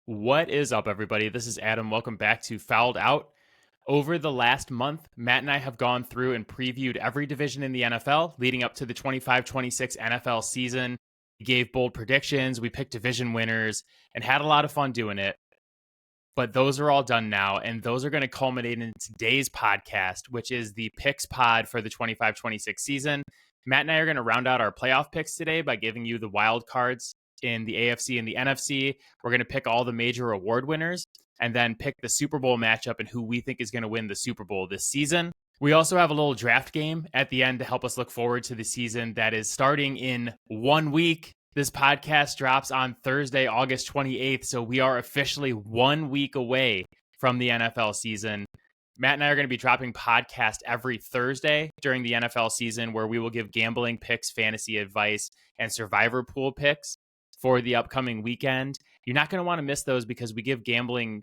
What is up, everybody? This is Adam. Welcome back to Fouled Out. Over the last month, Matt and I have gone through and previewed every division in the NFL leading up to the 25-26 NFL season. We gave bold predictions, we picked division winners, and had a lot of fun doing it. But those are all done now, and those are going to culminate in today's podcast, which is the picks pod for the 25-26 season. Matt and I are going to round out our playoff picks today by giving you the wild cards in the AFC and the NFC. We're going to pick all the major award winners and then pick the Super Bowl matchup and who we think is going to win the Super Bowl this season. We also have a little draft game at the end to help us look forward to the season that is starting in 1 week. This podcast drops on Thursday, August 28th, so we are officially 1 week away from the NFL season. Matt and I are going to be dropping podcasts every Thursday during the NFL season where we will give gambling picks, fantasy advice, and survivor pool picks for the upcoming weekend. You're not going to want to miss those because we give gambling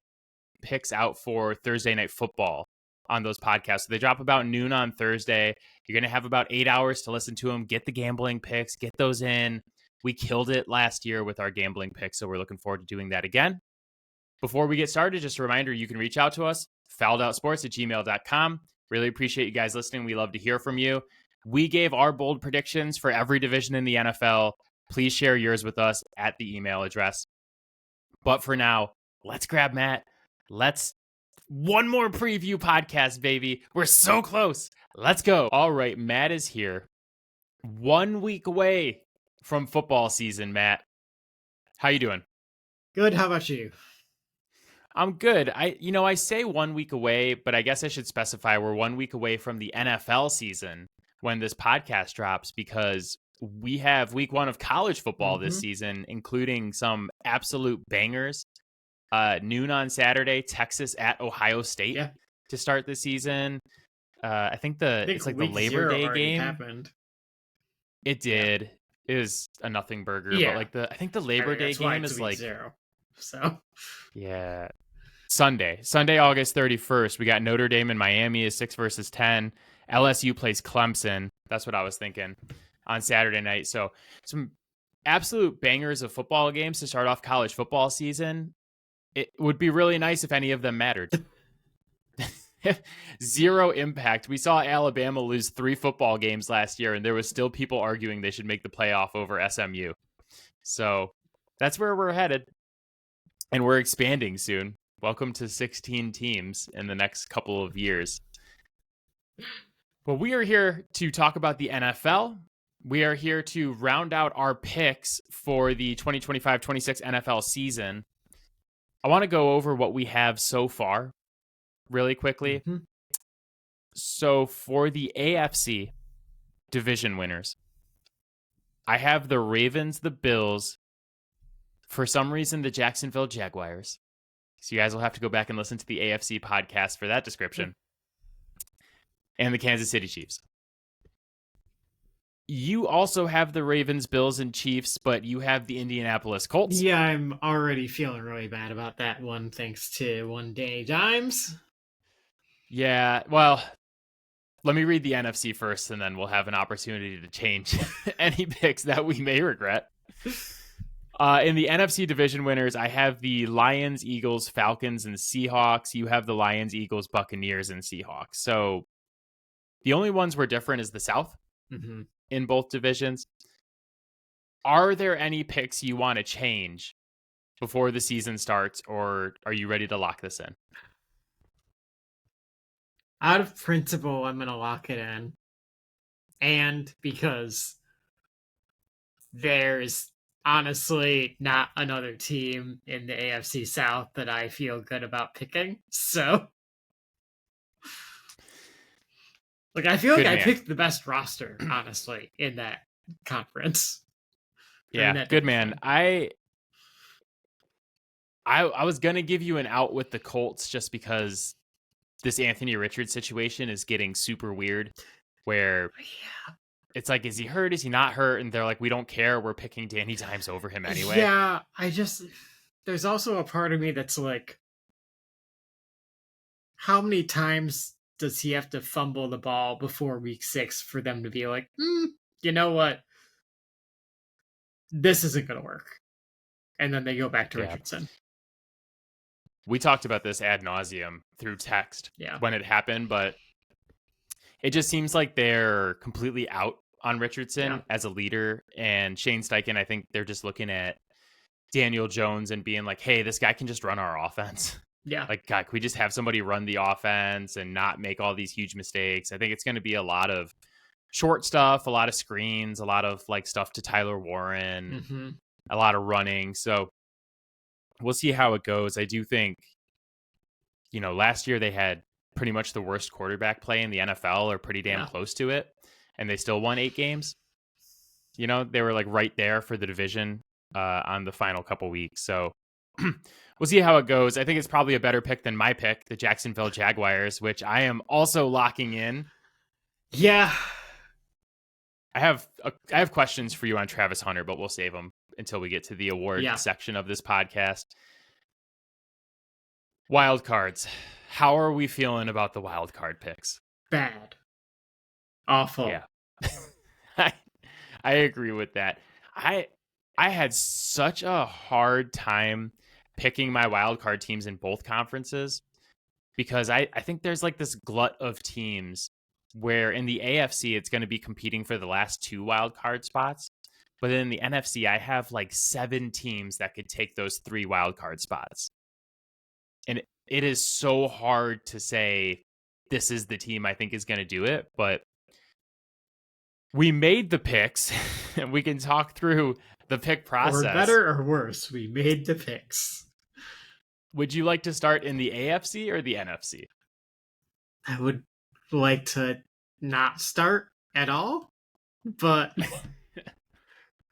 picks out for Thursday Night Football on those podcasts. So they drop about noon on Thursday. You're going to have about 8 hours to listen to them, get the gambling picks, get those in. We killed it last year with our gambling picks, so we're looking forward to doing that again. Before we get started, just a reminder, you can reach out to us, fouledoutsports@gmail.com. Really appreciate you guys listening. We love to hear from you. We gave our bold predictions for every division in the NFL. Please share yours with us at the email address. But for now, let's grab Matt. Let's one more preview podcast, baby. We're so close. Let's go. All right, Matt is here. 1 week away from football season, Matt. How you doing? Good. How about you? I'm good. I say 1 week away, but I guess I should specify we're 1 week away from the NFL season when this podcast drops because we have week one of college football this season, including some absolute bangers. Noon on Saturday, Texas at Ohio State to start the season. I think it's like the Labor Day game. Happened. It did. It was a nothing burger, but I think the Labor Day game is like 0. So yeah. Sunday, August 31st, we got Notre Dame and Miami is 6 versus 10. LSU plays Clemson. That's what I was thinking on Saturday night. So some absolute bangers of football games to start off college football season. It would be really nice if any of them mattered. Zero impact. We saw Alabama lose 3 football games last year, and there was still people arguing they should make the playoff over SMU. So that's where we're headed. And we're expanding soon. Welcome to 16 teams in the next couple of years. Well, we are here to talk about the NFL. We are here to round out our picks for the 2025-26 NFL season. I want to go over what we have so far really quickly. So for the AFC division winners, I have the Ravens, the Bills, for some reason, the Jacksonville Jaguars. So you guys will have to go back and listen to the AFC podcast for that description. And the Kansas City Chiefs. You also have the Ravens, Bills, and Chiefs, but you have the Indianapolis Colts. Yeah, I'm already feeling really bad about that one, thanks to one Danny Dimes. Yeah, well, let me read the NFC first, and then we'll have an opportunity to change any picks that we may regret. In the NFC division winners, I have the Lions, Eagles, Falcons, and Seahawks. You have the Lions, Eagles, Buccaneers, and Seahawks. So the only ones we're different is the South in both divisions. Are there any picks you want to change before the season starts, or are you ready to lock this in? Out of principle, I'm going to lock it in. And because there's honestly not another team in the AFC South that I feel good about picking. So I feel like I picked the best roster, honestly, in that conference. Yeah, good man. I was going to give you an out with the Colts just because this Anthony Richards situation is getting super weird where it's like, is he hurt? Is he not hurt? And they're like, we don't care. We're picking Danny Dimes over him anyway. Yeah, there's also a part of me that's like, how many times does he have to fumble the ball before week 6 for them to be like, you know what? This isn't going to work. And then they go back to Richardson. We talked about this ad nauseum through text Yeah. when it happened, but it just seems like they're completely out on Richardson as a leader. And Shane Steichen, I think they're just looking at Daniel Jones and being like, hey, this guy can just run our offense. Yeah. Like, God, can we just have somebody run the offense and not make all these huge mistakes? I think it's going to be a lot of short stuff, a lot of screens, a lot of like stuff to Tyler Warren, Mm-hmm. a lot of running. So we'll see how it goes. I do think, last year they had pretty much the worst quarterback play in the NFL or pretty damn close to it. And they still won 8 games. They were like right there for the division on the final couple weeks. So we'll see how it goes. I think it's probably a better pick than my pick, the Jacksonville Jaguars, which I am also locking in. Yeah. I have questions for you on Travis Hunter, but we'll save them until we get to the award section of this podcast. Wild cards. How are we feeling about the wild card picks? Bad. Awful. Yeah. I agree with that. I had such a hard time picking my wild card teams in both conferences because I think there's like this glut of teams where in the AFC it's going to be competing for the last 2 wild card spots. But in the NFC, I have like 7 teams that could take those 3 wild card spots. And it is so hard to say this is the team I think is going to do it, but we made the picks and we can talk through the pick process. Or better or worse, we made the picks. Would you like to start in the AFC or the NFC? I would like to not start at all, but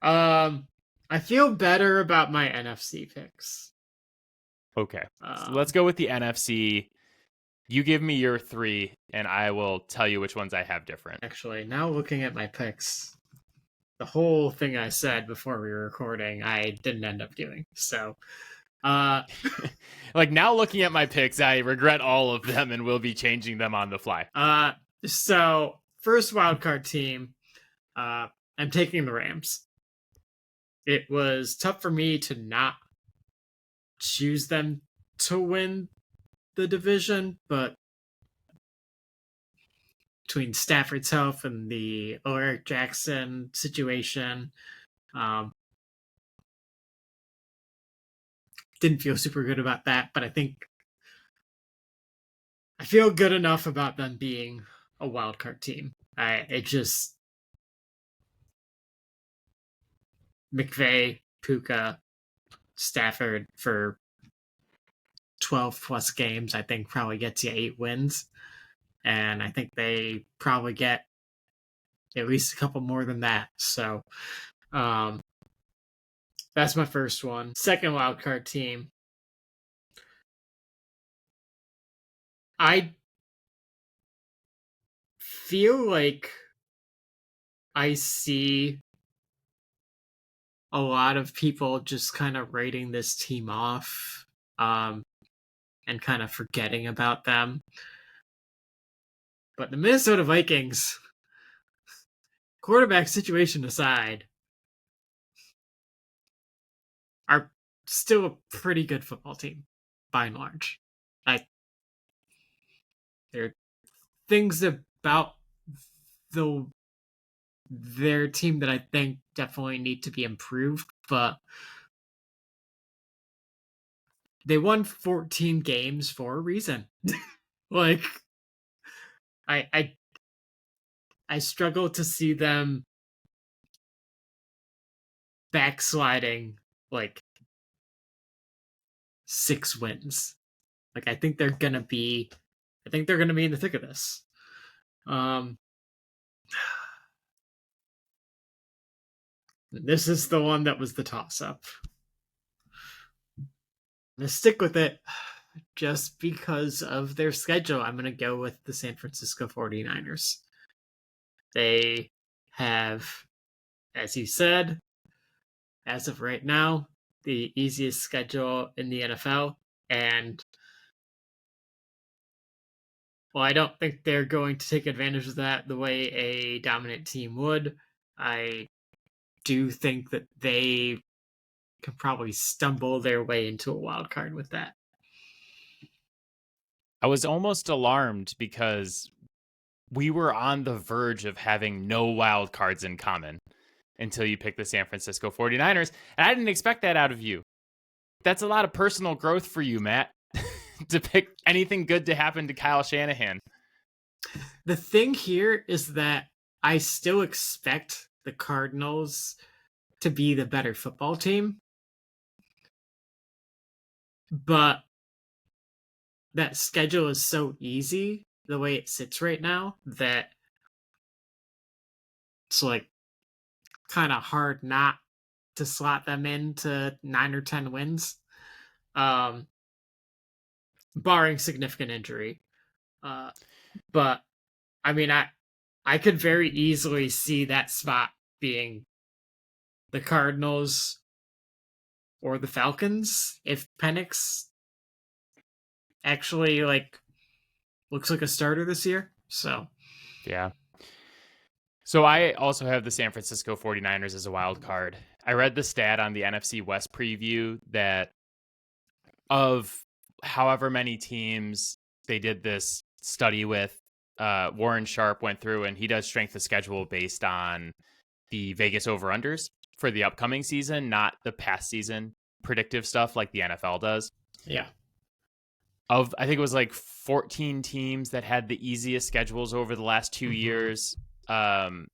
I feel better about my NFC picks. Okay. So let's go with the NFC. You give me your 3, and I will tell you which ones I have different. Actually, now looking at my picks, the whole thing I said before we were recording, I didn't end up doing. So, like now looking at my picks, I regret all of them and will be changing them on the fly. So first wildcard team, I'm taking the Rams. It was tough for me to not choose them to win the division, but between Stafford's health and the Eric Jackson situation, didn't feel super good about that, but I think I feel good enough about them being a wildcard team. McVay, Puka, Stafford for 12 plus games, I think probably gets you 8 wins. And I think they probably get at least a couple more than that. So that's my first one. Second wildcard team. I feel like I see a lot of people just kind of writing this team off and kind of forgetting about them. But the Minnesota Vikings, quarterback situation aside, are still a pretty good football team, by and large. There are things about their team that I think definitely need to be improved, but they won 14 games for a reason. Like, I struggle to see them backsliding like 6 wins. Like, I think they're gonna be in the thick of this. This is the one that was the toss-up. I'm gonna stick with it just because of their schedule. I'm gonna go with the San Francisco 49ers. They have, as you said, as of right now, the easiest schedule in the NFL. And well, I don't think they're going to take advantage of that the way a dominant team would. I do think that they can probably stumble their way into a wild card with that. I was almost alarmed because we were on the verge of having no wild cards in common until you picked the San Francisco 49ers. And I didn't expect that out of you. That's a lot of personal growth for you, Matt, to pick anything good to happen to Kyle Shanahan. The thing here is that I still expect the Cardinals to be the better football team. But that schedule is so easy the way it sits right now that it's like kind of hard not to slot them into 9 or 10 wins, barring significant injury. But I mean, I could very easily see that spot being the Cardinals or the Falcons if Penix actually looks like a starter this year. So yeah. So I also have the San Francisco 49ers as a wild card. I read the stat on the NFC West preview that of however many teams they did this study with, Warren Sharp went through and he does strength of schedule based on the Vegas over-unders for the upcoming season, not the past season predictive stuff like the NFL does. yeah. I think it was like 14 teams that had the easiest schedules over the last 2 years. 11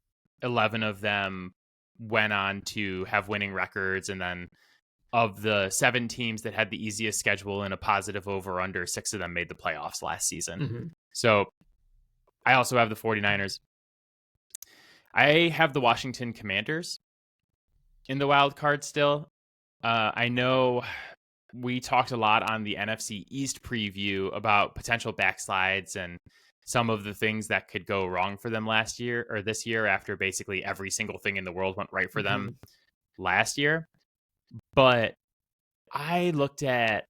of them went on to have winning records. And then of the 7 teams that had the easiest schedule in a positive over under, 6 of them made the playoffs last season. So I also have the 49ers. I have the Washington Commanders in the wild card still. I know we talked a lot on the NFC East preview about potential backslides and some of the things that could go wrong for them last year or this year after basically every single thing in the world went right for them last year. But I looked at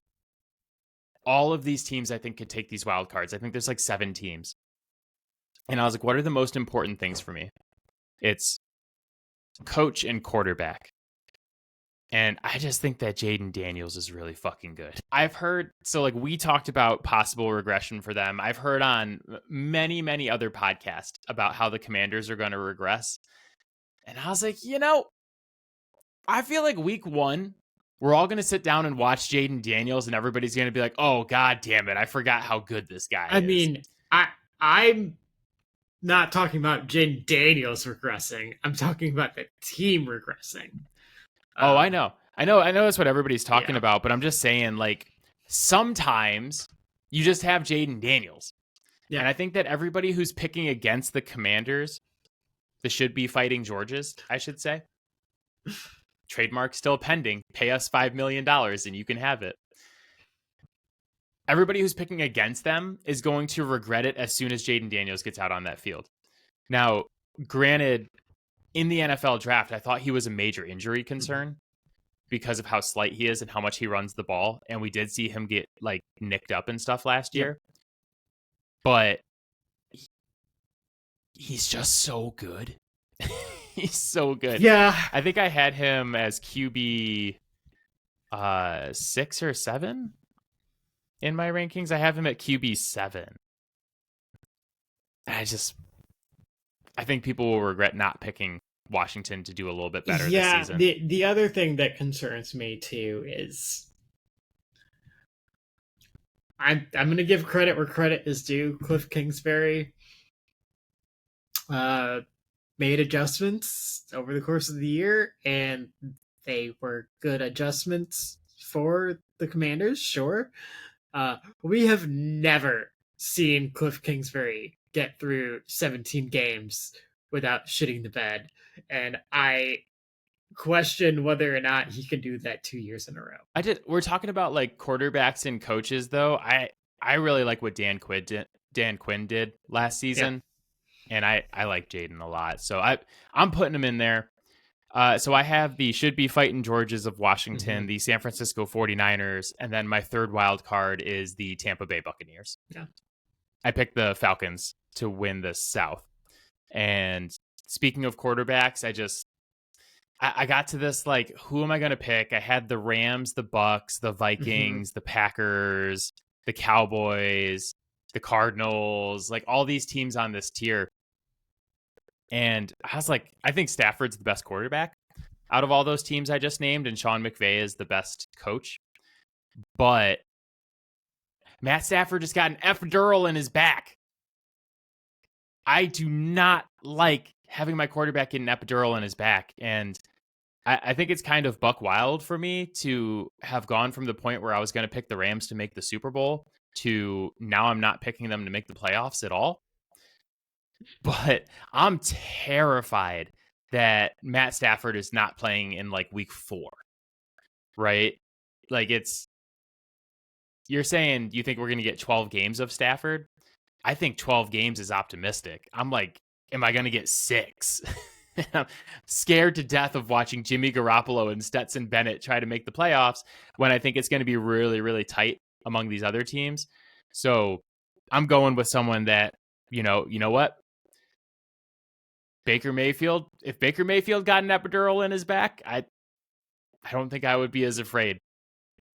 all of these teams I think could take these wild cards. I think there's like 7 teams. And I was like, what are the most important things for me? It's coach and quarterback. And I just think that Jaden Daniels is really fucking good. I've heard, so like we talked about possible regression for them. I've heard on many, many other podcasts about how the Commanders are going to regress. And I was like, I feel like week 1, we're all going to sit down and watch Jaden Daniels and everybody's going to be like, oh, God damn it. I forgot how good this guy is. I mean, I'm not talking about Jaden Daniels regressing. I'm talking about the team regressing. Oh, I know that's what everybody's talking about, but I'm just saying, like, sometimes you just have Jaden Daniels. Yeah. And I think that everybody who's picking against the Commanders, the should be fighting Georges, I should say. Trademark still pending. Pay us $5 million and you can have it. Everybody who's picking against them is going to regret it as soon as Jaden Daniels gets out on that field. Now, granted, in the NFL draft, I thought he was a major injury concern because of how slight he is and how much he runs the ball. And we did see him get like nicked up and stuff last year. But he's just so good. He's so good. Yeah. I think I had him as QB 6 or 7 in my rankings. I have him at QB 7. I think people will regret not picking Washington to do a little bit better this season. The other thing that concerns me too is I'm going to give credit where credit is due. Cliff Kingsbury made adjustments over the course of the year, and they were good adjustments for the Commanders, sure. We have never seen Cliff Kingsbury get through 17 games without shitting the bed, and I question whether or not he can do that 2 years in a row. We're talking about like quarterbacks and coaches, though. I really like what Dan Quinn did last season, and I like Jaden a lot, so I'm putting him in there. So I have the should be fighting Georges of Washington, the San Francisco 49ers, and then my third wild card is the Tampa Bay Buccaneers. Yeah. I picked the Falcons to win the South. And speaking of quarterbacks, I got to this, like, who am I going to pick? I had the Rams, the Bucks, the Vikings, the Packers, the Cowboys. the Cardinals, like all these teams on this tier. And I was like, I think Stafford's the best quarterback out of all those teams I just named, and Sean McVay is the best coach. But Matt Stafford just got an epidural in his back. I do not like having my quarterback get an epidural in his back. And I think it's kind of buck wild for me to have gone from the point where I was going to pick the Rams to make the Super Bowl to now I'm not picking them to make the playoffs at all. But I'm terrified that Matt Stafford is not playing in like week 4, right? Like you're saying you think we're going to get 12 games of Stafford? I think 12 games is optimistic. I'm like, am I going to get 6? I'm scared to death of watching Jimmy Garoppolo and Stetson Bennett try to make the playoffs when I think it's going to be really, really tight among these other teams. So I'm going with someone that, you know what? Baker Mayfield, if Baker Mayfield got an epidural in his back, I don't think I would be as afraid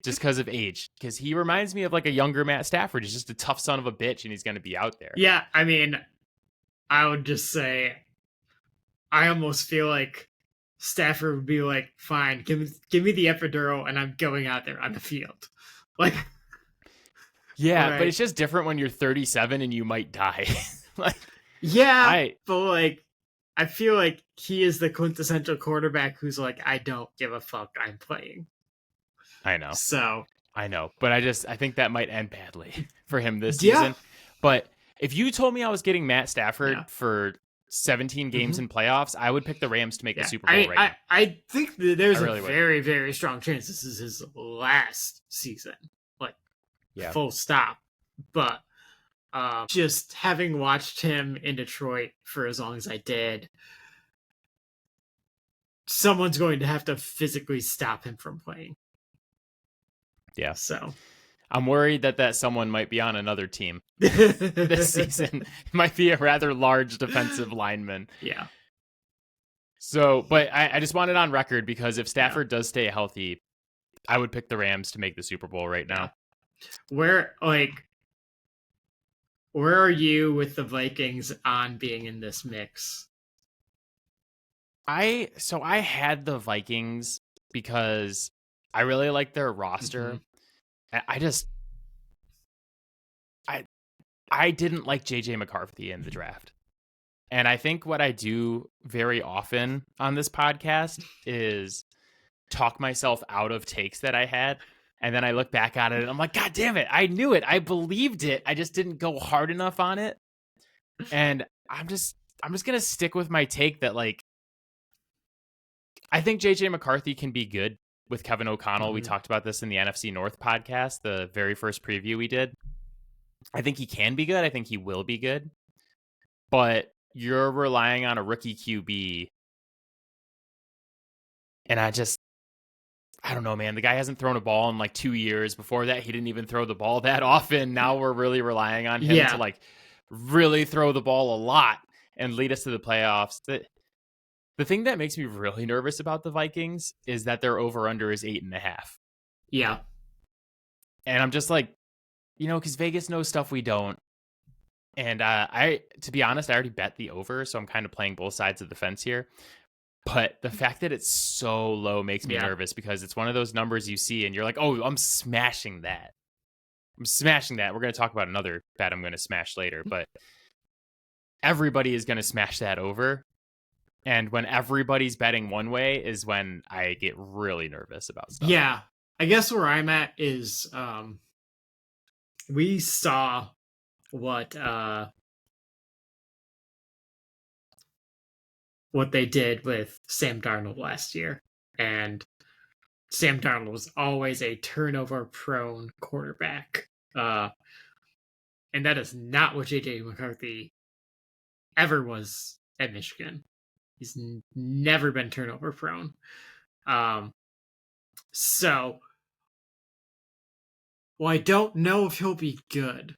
just because of age. Because he reminds me of like a younger Matt Stafford. He's just a tough son of a bitch, and he's going to be out there. Yeah, I mean, I would just say, I almost feel like Stafford would be like, "Fine, give me the epidural, and I'm going out there on the field." Like, yeah, right. But it's just different when you're 37 and you might die. Like, yeah, but like, I feel like he is the quintessential quarterback who's like, I don't give a fuck, I'm playing. I know. So I know, but I think that might end badly for him this season. But if you told me I was getting Matt Stafford for 17 games in playoffs, I would pick the Rams to make the Super Bowl right now. I think that there's a very, very strong chance this is his last season. Like, full stop. But just having watched him in Detroit for as long as I did, someone's going to have to physically stop him from playing. Yeah. So I'm worried that someone might be on another team this season. It might be a rather large defensive lineman. Yeah. So, but I just want it on record because if Stafford does stay healthy, I would pick the Rams to make the Super Bowl right now. Where are you with the Vikings on being in this mix? I had the Vikings because I really like their roster. I didn't like JJ McCarthy in the draft. And I think what I do very often on this podcast is talk myself out of takes that I had. And then I look back at it and I'm like, God damn it. I knew it. I believed it. I just didn't go hard enough on it. And I'm just going to stick with my take that, like, I think JJ McCarthy can be good with Kevin O'Connell. We talked about this in the NFC North podcast, the very first preview we did. I think he can be good. I think he will be good. But you're relying on a rookie QB. And I don't know, man. The guy hasn't thrown a ball in like 2 years. Before that, he didn't even throw the ball that often. Now we're really relying on him to like really throw the ball a lot and lead us to the playoffs. The thing that makes me really nervous about the Vikings is that their over-under is 8.5. Yeah. And I'm just like, because Vegas knows stuff we don't. And to be honest, I already bet the over, so I'm kind of playing both sides of the fence here. But the fact that it's so low makes me nervous because it's one of those numbers you see and you're like, oh, I'm smashing that. We're going to talk about another bet I'm going to smash later, but everybody is going to smash that over. And when everybody's betting one way is when I get really nervous about stuff. Yeah. I guess where I'm at is we saw what they did with Sam Darnold last year. And Sam Darnold was always a turnover-prone quarterback. And that is not what J.J. McCarthy ever was at Michigan. He's never been turnover-prone. So, well, I don't know if he'll be good.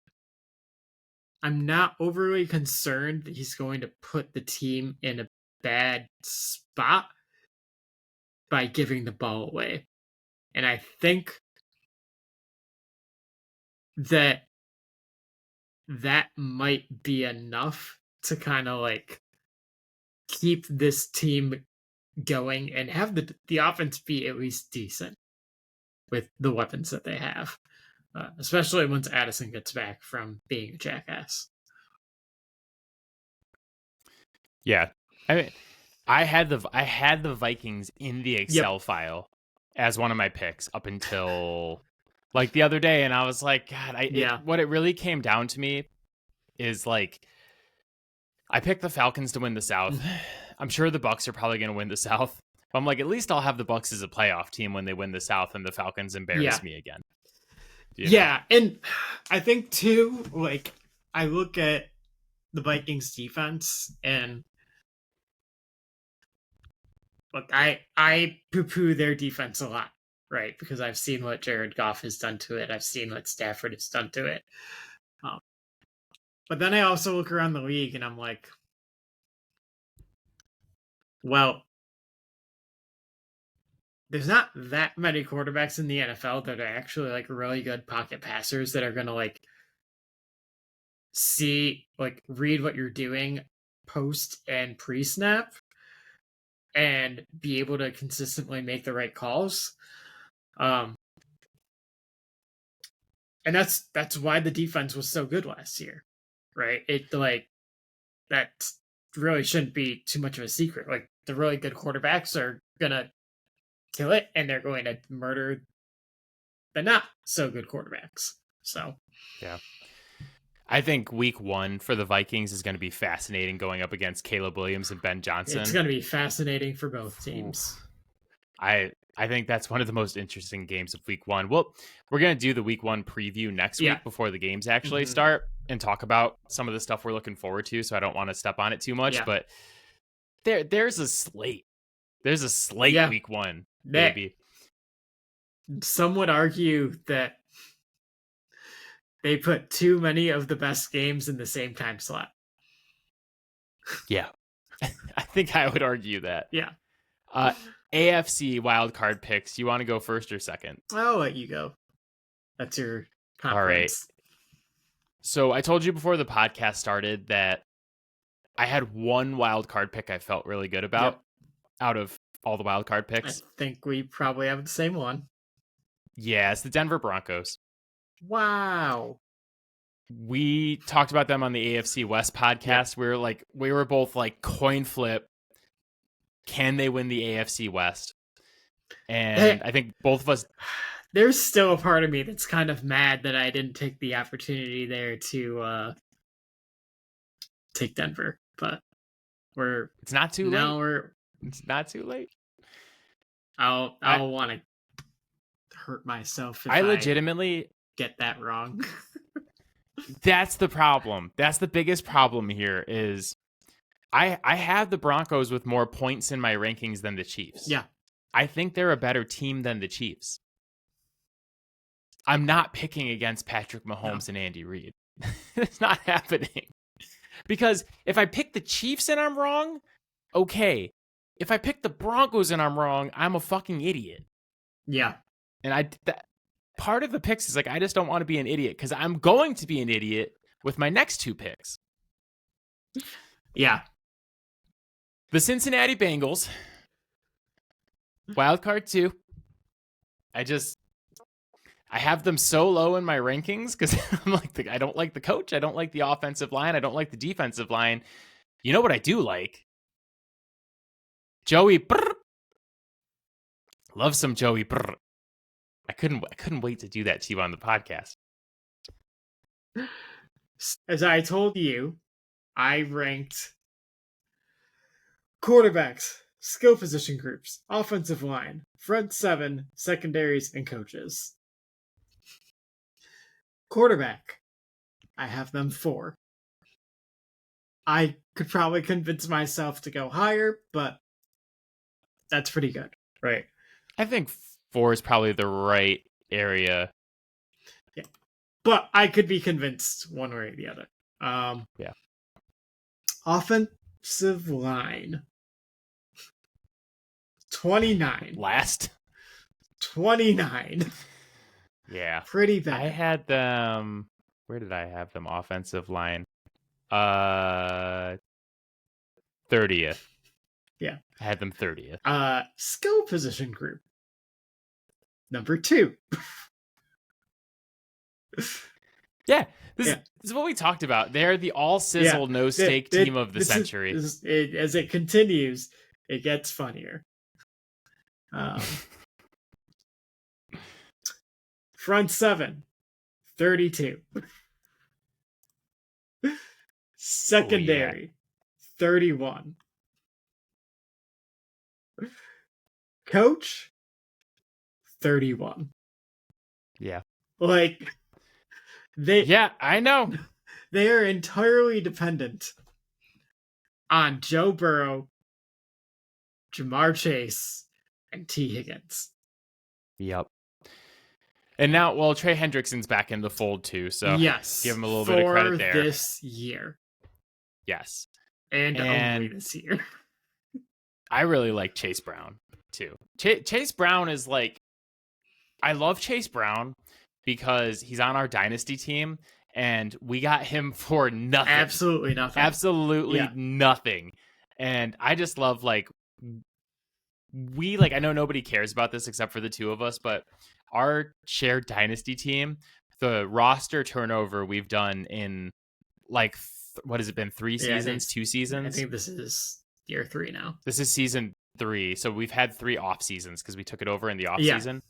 I'm not overly concerned that he's going to put the team in a bad spot by giving the ball away. And I think that that might be enough to kind of like keep this team going and have the offense be at least decent with the weapons that they have, especially once Addison gets back from being a jackass. Yeah. I mean, I had the Vikings in the Yep. Excel file as one of my picks up until like the other day, and I was like, God, Yeah. what it really came down to me is like I picked the Falcons to win the South. Mhm. I'm sure the Bucks are probably going to win the South. But I'm like, at least I'll have the Bucks as a playoff team when they win the South, and the Falcons embarrass Yeah. me again. Yeah, and I think too, like I look at the Vikings defense and look, I poo-poo their defense a lot, right? Because I've seen what Jared Goff has done to it. I've seen what Stafford has done to it. Um, but then I also look around the league and I'm like, well, there's not that many quarterbacks in the NFL that are actually like really good pocket passers that are going to like read what you're doing post and pre-snap and be able to consistently make the right calls. Um, and that's why the defense was so good last year, right? It like that really shouldn't be too much of a secret. Like the really good quarterbacks are gonna kill it, and they're going to murder the not so good quarterbacks. So Yeah. I think week 1 for the Vikings is going to be fascinating going up against Caleb Williams and Ben Johnson. it's going to be fascinating for both teams. I think that's one of the most interesting games of week 1. Well, we're going to do the week 1 preview next week before the games actually start and talk about some of the stuff we're looking forward to. So I don't want to step on it too much, but there's a slate. There's a slate week 1, baby. Some would argue that they put too many of the best games in the same time slot. Yeah. I think I would argue that. Yeah. AFC wildcard picks. You want to go first or second? I'll let you go. That's your conference. All right. So I told you before the podcast started that I had one wildcard pick I felt really good about out of all the wildcard picks. I think we probably have the same one. Yeah, it's the Denver Broncos. Wow. We talked about them on the AFC West podcast. We were both like coin flip. Can they win the AFC West? And I think both of us. There's still a part of me that's kind of mad that I didn't take the opportunity there to take Denver, but it's not too late. It's not too late. I'll want to hurt myself if I legitimately get that wrong. That's the problem. That's the biggest problem here is I have the Broncos with more points in my rankings than the Chiefs. Yeah. I think they're a better team than the Chiefs. I'm not picking against Patrick Mahomes and Andy Reid. It's not happening. Because if I pick the Chiefs and I'm wrong, okay. If I pick the Broncos and I'm wrong, I'm a fucking idiot. Yeah. And part of the picks is like, I just don't want to be an idiot because I'm going to be an idiot with my next two picks. Yeah. The Cincinnati Bengals. Wildcard 2. I have them so low in my rankings because I'm like, I don't like the coach. I don't like the offensive line. I don't like the defensive line. You know what I do like? Joey Brr. Love some Joey Brr. I couldn't wait to do that to you on the podcast. As I told you, I ranked quarterbacks, skill position groups, offensive line, front seven, secondaries, and coaches. Quarterback, I have them 4. I could probably convince myself to go higher, but that's pretty good, right? I think 4 is probably the right area. Yeah. But I could be convinced one way or the other. Yeah. Offensive line. 29. Last. 29. Yeah. Pretty bad. I had them Where did I have them? Offensive line. 30th. Yeah. I had them 30th. Skill position group. Number 2. Yeah. This is what we talked about. They're the all sizzle, no steak team of the century. As it continues, it gets funnier. Front 7, 32. Secondary, 31. Coach, 31. Yeah. Like, Yeah, I know. They are entirely dependent on Joe Burrow, Jamar Chase, and T. Higgins. Yep. And now, well, Trey Hendrickson's back in the fold too, so yes, give him a little bit of credit there. This year. Yes. And only this year. I really like Chase Brown too. Chase Brown is like, I love Chase Brown because he's on our dynasty team and we got him for nothing. Absolutely nothing. Absolutely nothing. And I just love I know nobody cares about this except for the two of us, but our shared dynasty team, the roster turnover we've done in what has it been? 3 seasons, 2 seasons? I think this is year 3 now. This is season 3. So we've had 3 off seasons because we took it over in the off season.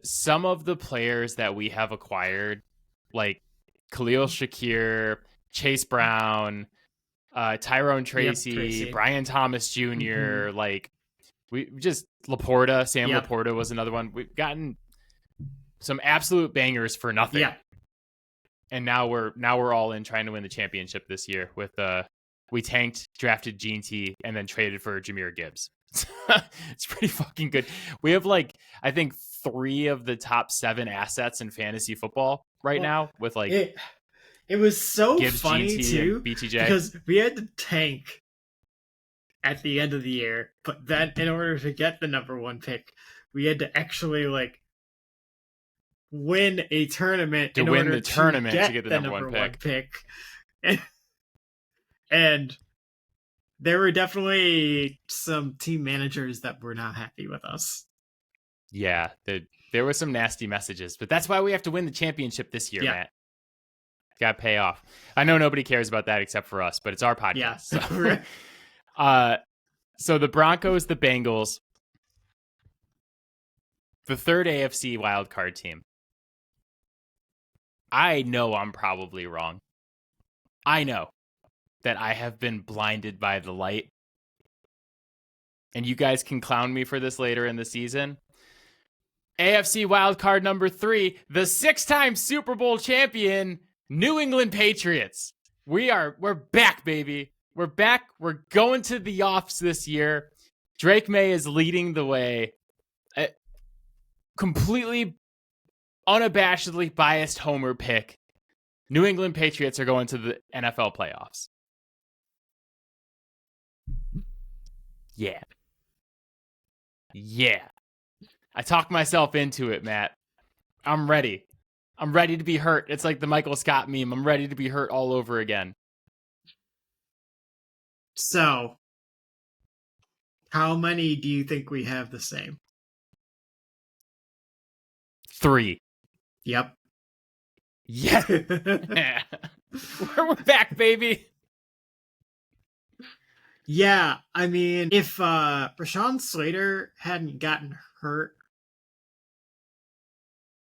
Some of the players that we have acquired, like Khalil Shakir, Chase Brown, Tyrone Tracy, Brian Thomas Jr., we just Laporta, Sam Laporta was another one. We've gotten some absolute bangers for nothing. Yeah. And now we're all in trying to win the championship this year with we tanked, drafted Gene T, and then traded for Jahmyr Gibbs. It's pretty fucking good. We have I think 3 of the top 7 assets in fantasy football now with it was so Gibbs, funny GT, too BTJ, because we had to tank at the end of the year, but then in order to get the number 1 pick, we had to actually win a tournament to win the tournament to get the number 1 pick. And there were definitely some team managers that were not happy with us. Yeah, there were some nasty messages, but that's why we have to win the championship this year, Matt. Got to pay off. I know nobody cares about that except for us, but it's our podcast. Yeah. So the Broncos, the Bengals, the third AFC wildcard team. I know I'm probably wrong. I know that I have been blinded by the light. And you guys can clown me for this later in the season. AFC wildcard number 3, the 6-time Super Bowl champion, New England Patriots. We're back, baby. We're back. We're going to the offs this year. Drake May is leading the way. Completely unabashedly biased homer pick. New England Patriots are going to the NFL playoffs. Yeah. I talked myself into it, Matt. I'm ready. I'm ready to be hurt. It's like the Michael Scott meme. I'm ready to be hurt all over again. So, how many do you think we have the same? 3. Yep. Yeah. We're back, baby. Yeah, I mean, if Rashawn Slater hadn't gotten hurt,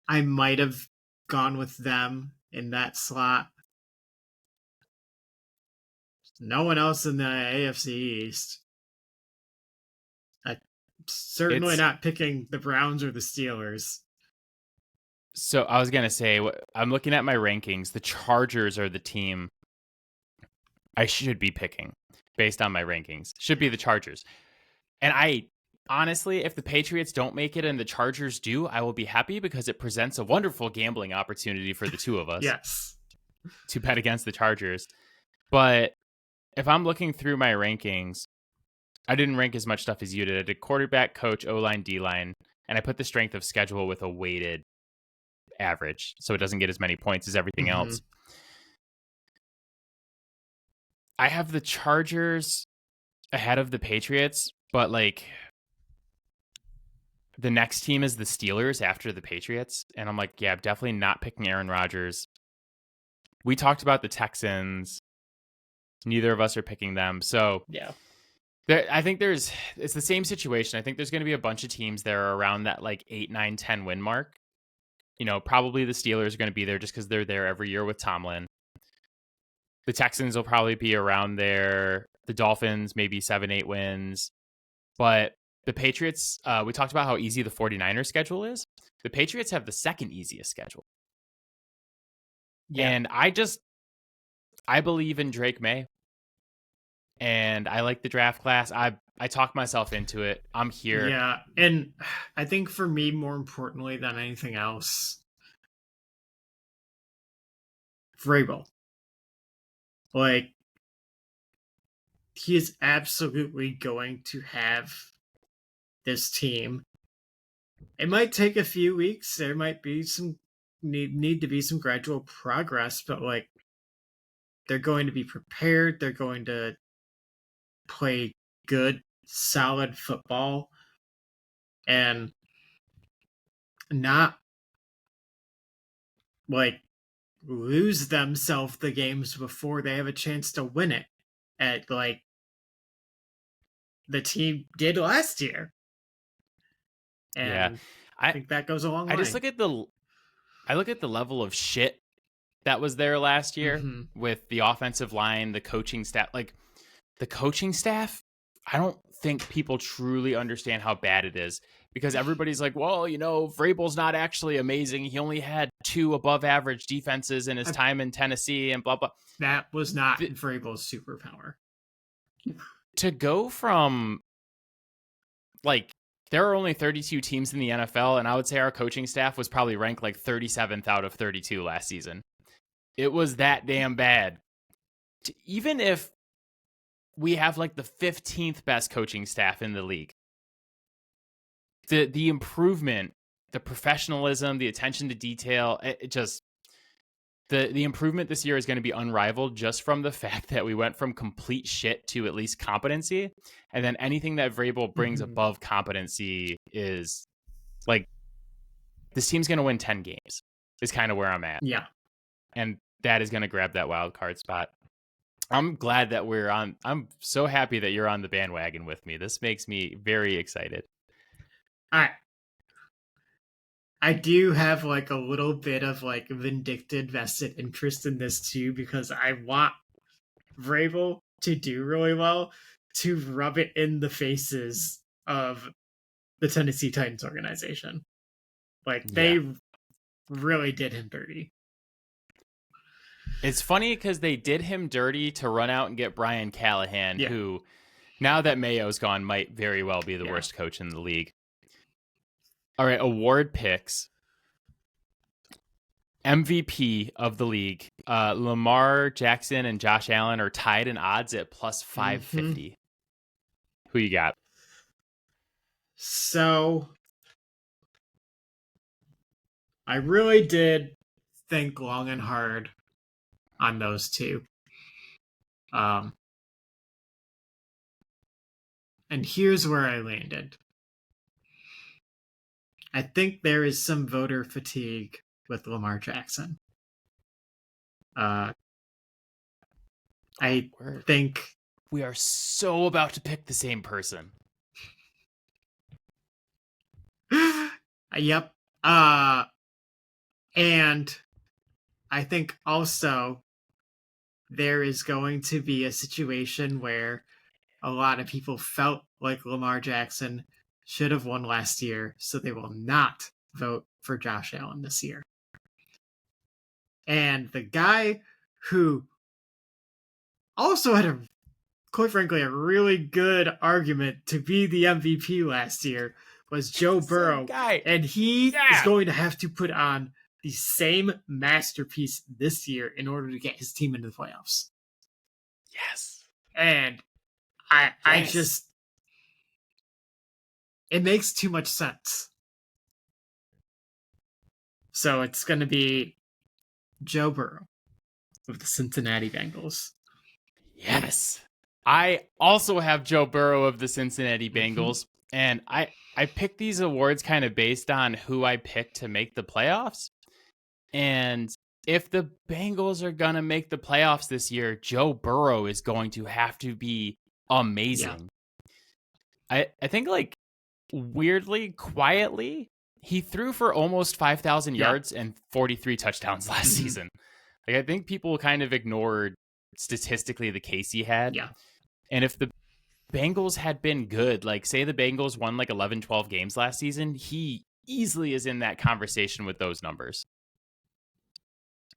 I might have gone with them in that slot. No one else in the AFC East. Certainly not picking the Browns or the Steelers. So I was going to say, I'm looking at my rankings. The Chargers are the team I should be picking based on my rankings. Should be the Chargers. And I honestly, if the Patriots don't make it and the Chargers do, I will be happy because it presents a wonderful gambling opportunity for the two of us. Yes. To bet against the Chargers. But if I'm looking through my rankings, I didn't rank as much stuff as you did. I did quarterback, coach, O-line, D-line, and I put the strength of schedule with a weighted average, so it doesn't get as many points as everything else. I have the Chargers ahead of the Patriots, but like the next team is the Steelers after the Patriots. And I'm like, yeah, I'm definitely not picking Aaron Rodgers. We talked about the Texans. Neither of us are picking them. So Yeah. I think it's the same situation. I think there's going to be a bunch of teams that are around that like 8, 9, 10 win mark. You know, probably the Steelers are going to be there just because they're there every year with Tomlin. The Texans will probably be around there. The Dolphins, maybe 7, 8 wins. But the Patriots, we talked about how easy the 49ers schedule is. The Patriots have the second easiest schedule. Yeah. And I believe in Drake May. And I like the draft class. I talked myself into it. I'm here. Yeah. And I think for me, more importantly than anything else, Vrabel. Like, he is absolutely going to have this team. It might take a few weeks. There might be some need to be some gradual progress, but like they're going to be prepared. They're going to play good, solid football and not like lose themselves the games before they have a chance to win it at like the team did last year. Yeah. And I I think that goes a long I way. just look at the level of shit that was there last year with the offensive line, the coaching staff. Like the coaching staff, I don't think people truly understand how bad it is because everybody's like, well, you know, Vrabel's not actually amazing. He only had 2 above average defenses in his time in Tennessee and blah, blah. That was not Vrabel's superpower. To go from like, there are only 32 teams in the NFL, and I would say our coaching staff was probably ranked like 37th out of 32 last season. It was that damn bad. Even if we have like the 15th best coaching staff in the league, the improvement, the professionalism, the attention to detail, it just the improvement this year is going to be unrivaled just from the fact that we went from complete shit to at least competency, and then anything that Vrabel brings above competency is like this team's going to win 10 games. Is kind of where I'm at. Yeah. And that is going to grab that wild card spot. I'm glad that I'm so happy that you're on the bandwagon with me. This makes me very excited. I do have like a little bit of like vindictive vested interest in this too because I want Vrabel to do really well to rub it in the faces of the Tennessee Titans organization. Like they really did him dirty. It's funny because they did him dirty to run out and get Brian Callahan, who, now that Mayo's gone, might very well be the worst coach in the league. All right, award picks. MVP of the league. Lamar Jackson and Josh Allen are tied in odds at plus 550. Who you got? So I really did think long and hard on those two. And here's where I landed. I think there is some voter fatigue with Lamar Jackson. I think we are so about to pick the same person. Yep. And I think also there is going to be a situation where a lot of people felt like Lamar Jackson should have won last year, so they will not vote for Josh Allen this year. And the guy who also had quite frankly, a really good argument to be the MVP last year was Joe Burrow. And he is going to have to put on the same masterpiece this year in order to get his team into the playoffs. Yes. And I just, it makes too much sense. So it's going to be Joe Burrow of the Cincinnati Bengals. Yes. I also have Joe Burrow of the Cincinnati Bengals, and I picked these awards kind of based on who I picked to make the playoffs. And if the Bengals are going to make the playoffs this year, Joe Burrow is going to have to be amazing. I think, like, weirdly, quietly, he threw for almost 5,000 yards and 43 touchdowns last season. Like, I think people kind of ignored statistically the case he had. Yeah. And if the Bengals had been good, like, say the Bengals won like 11, 12 games last season, he easily is in that conversation with those numbers.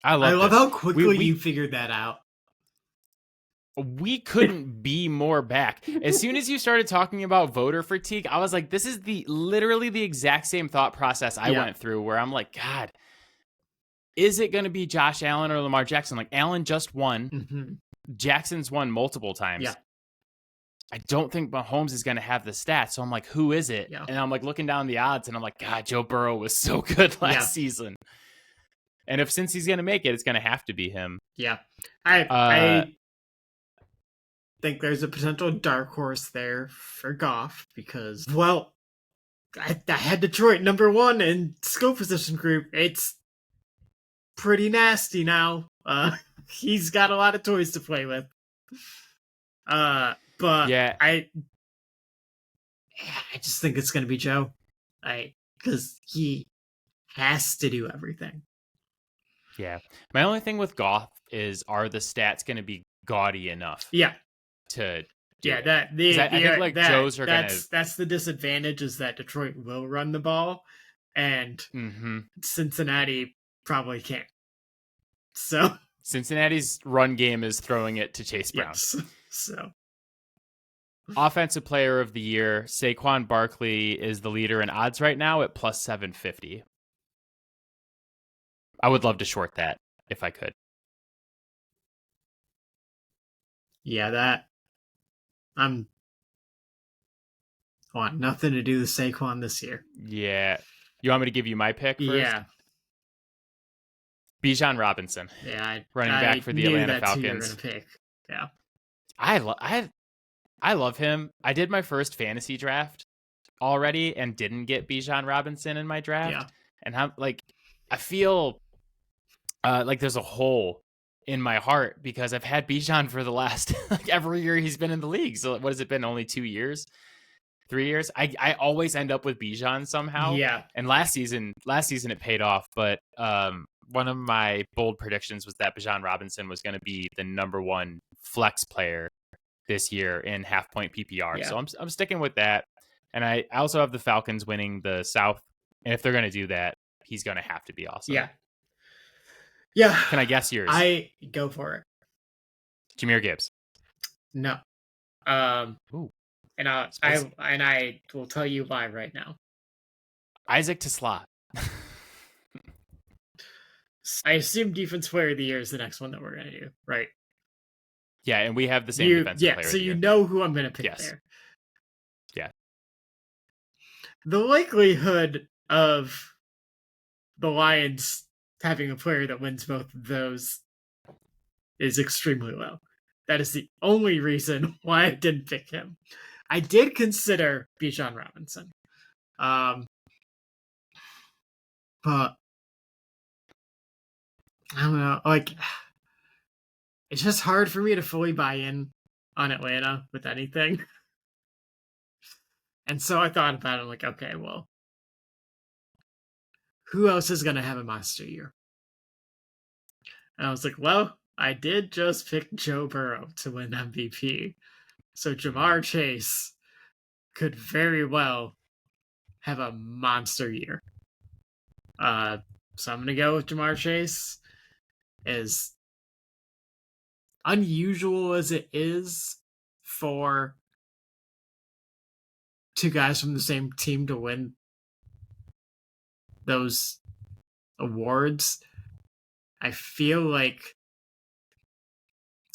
I love how quickly you figured that out. We couldn't be more back. As soon as you started talking about voter fatigue, I was like, this is literally the exact same thought process I went through, where I'm like, God, is it going to be Josh Allen or Lamar Jackson? Like, Allen just won. Jackson's won multiple times. Yeah. I don't think Mahomes is going to have the stats. So I'm like, who is it? Yeah. And I'm like looking down the odds, and I'm like, God, Joe Burrow was so good last season. And since he's going to make it, it's going to have to be him. Yeah. I think there's a potential dark horse there for Goff because, well, I had Detroit number 1 in skill position group. It's pretty nasty now. He's got a lot of toys to play with. But yeah, I just think it's going to be Joe. Because he has to do everything. Yeah. My only thing with Goff is, are the stats going to be gaudy enough? Yeah. To I think like Joe's are going to. That's the disadvantage, is that Detroit will run the ball, and Cincinnati probably can't. So Cincinnati's run game is throwing it to Chase Brown. Yes. So offensive player of the year, Saquon Barkley is the leader in odds right now at plus 750. I would love to short that if I could. Yeah, I'm want nothing to do with Saquon this year. Yeah. You want me to give you my pick first? Yeah. Bijan Robinson. Yeah, running back for the Atlanta Falcons. Who you were gonna pick. Yeah. I love him. I did my first fantasy draft already and didn't get Bijan Robinson in my draft. Yeah. And I feel like there's a hole in my heart because I've had Bijan for the last every year he's been in the league. So what has it been? Only 2 years? 3 years? I always end up with Bijan somehow. Yeah. And last season it paid off, but one of my bold predictions was that Bijan Robinson was going to be the number 1 flex player this year in half point PPR. Yeah. So I'm sticking with that. And I also have the Falcons winning the South. And if they're going to do that, he's going to have to be awesome. Yeah. Yeah. Can I guess yours? I go for it. Jahmyr Gibbs. No. Ooh. And I will tell you why right now. Isaac Tesla. I assume defense player of the year is the next one that we're going to do, right? Yeah, and we have the same defensive player of the year. So you know who I'm going to pick there. Yeah. The likelihood of the Lions having a player that wins both of those is extremely low. That is the only reason why I didn't pick him. I did consider Bijan Robinson. But I don't know, it's just hard for me to fully buy in on Atlanta with anything. And so I thought about it, like, okay, well, who else is going to have a monster year? And I was like, well, I did just pick Joe Burrow to win MVP. So Jamar Chase could very well have a monster year. So I'm going to go with Jamar Chase. As unusual as it is for 2 guys from the same team to win those awards, I feel like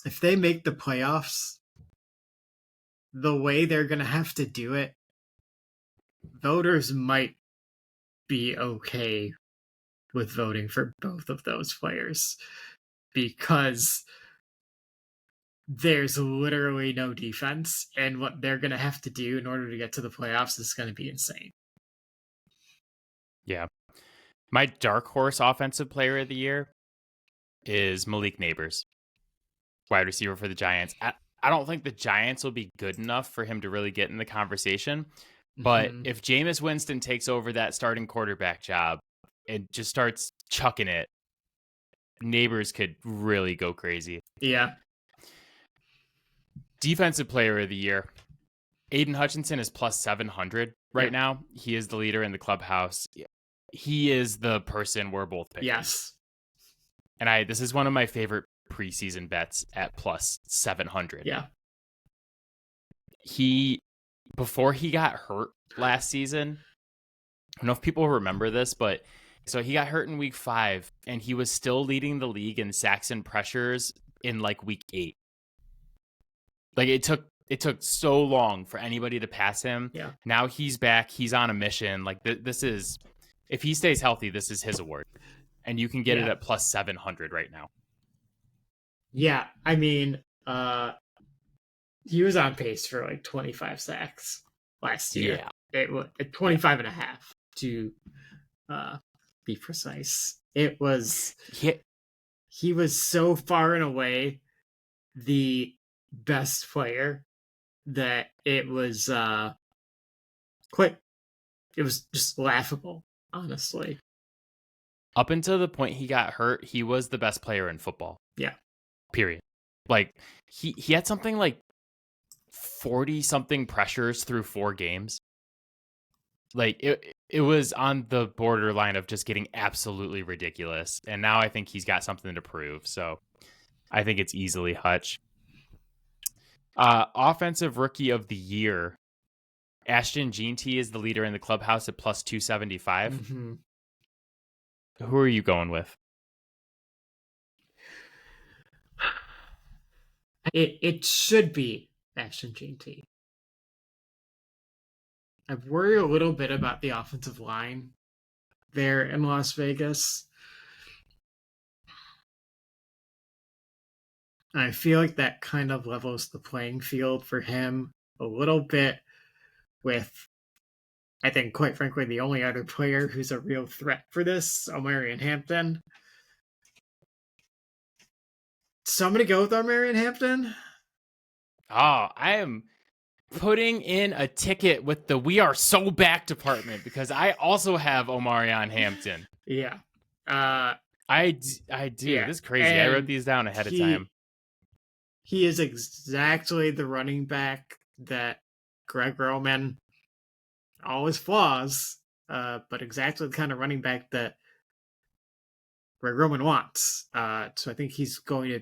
if they make the playoffs, the way they're going to have to do it, voters might be okay with voting for both of those players because there's literally no defense, and what they're going to have to do in order to get to the playoffs is going to be insane. Yeah. My dark horse offensive player of the year is Malik Neighbors, wide receiver for the Giants. I don't think the Giants will be good enough for him to really get in the conversation. But Mhm. if Jameis Winston takes over that starting quarterback job and just starts chucking it, Neighbors could really go crazy. Yeah. Defensive player of the year. Aiden Hutchinson is plus 700 right Yeah. now. He is the leader in the clubhouse. He is the person we're both picking. Yes. And this is one of my favorite preseason bets at plus 700. Yeah. Before he got hurt last season, I don't know if people remember this, but so he got hurt in week 5 and he was still leading the league in sacks and pressures in like week 8. Like it took so long for anybody to pass him. Yeah. Now he's back. He's on a mission. Like this is, if he stays healthy, this is his award. And you can get it at plus 700 right now. Yeah. I mean, he was on pace for like 25 sacks last year. Yeah. It was 25 and a half to be precise. It was, he was so far and away the best player that it was it was just laughable, honestly. Up until the point he got hurt, he was the best player in football. Yeah. Period. Like he had something like 40 something pressures through 4 games. Like it was on the borderline of just getting absolutely ridiculous. And now I think he's got something to prove. So I think it's easily Hutch. Offensive rookie of the year. Ashton Jeanty is the leader in the clubhouse at plus 275. Mm-hmm. Who are you going with? It should be Ashton Jeanty. I worry a little bit about the offensive line there in Las Vegas. I feel like that kind of levels the playing field for him a little bit with, I think, quite frankly, the only other player who's a real threat for this, Omarion Hampton. So I'm going to go with Omarion Hampton. Oh, I am putting in a ticket with the We Are So Back department because I also have Omarion Hampton. Yeah. I do. Yeah. This is crazy. I wrote these down ahead of time. He is exactly the running back that Greg Roman, all his flaws, but exactly the kind of running back that Greg Roman wants. So I think he's going to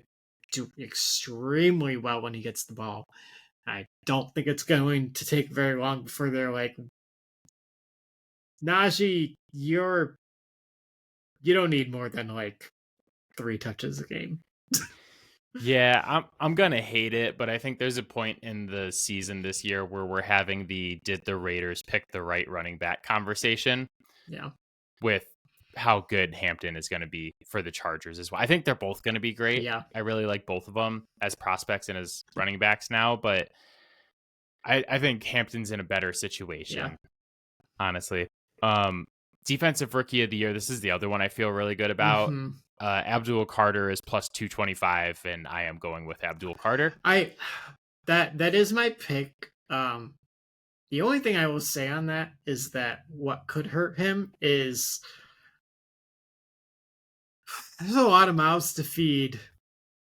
do extremely well when he gets the ball. I don't think it's going to take very long before they're like, Najee, you don't need more than like 3 touches a game. Yeah, I'm gonna hate it, but I think there's a point in the season this year where we're having the did the Raiders pick the right running back conversation. Yeah. With how good Hampton is going to be for the Chargers as well. I think they're both going to be great. Yeah. I really like both of them as prospects and as running backs now, but I think Hampton's in a better situation, honestly. Defensive rookie of the year. This is the other one I feel really good about. Mm-hmm. Abdul Carter is plus 225, and I am going with Abdul Carter. That is my pick. The only thing I will say on that is that what could hurt him is there's a lot of mouths to feed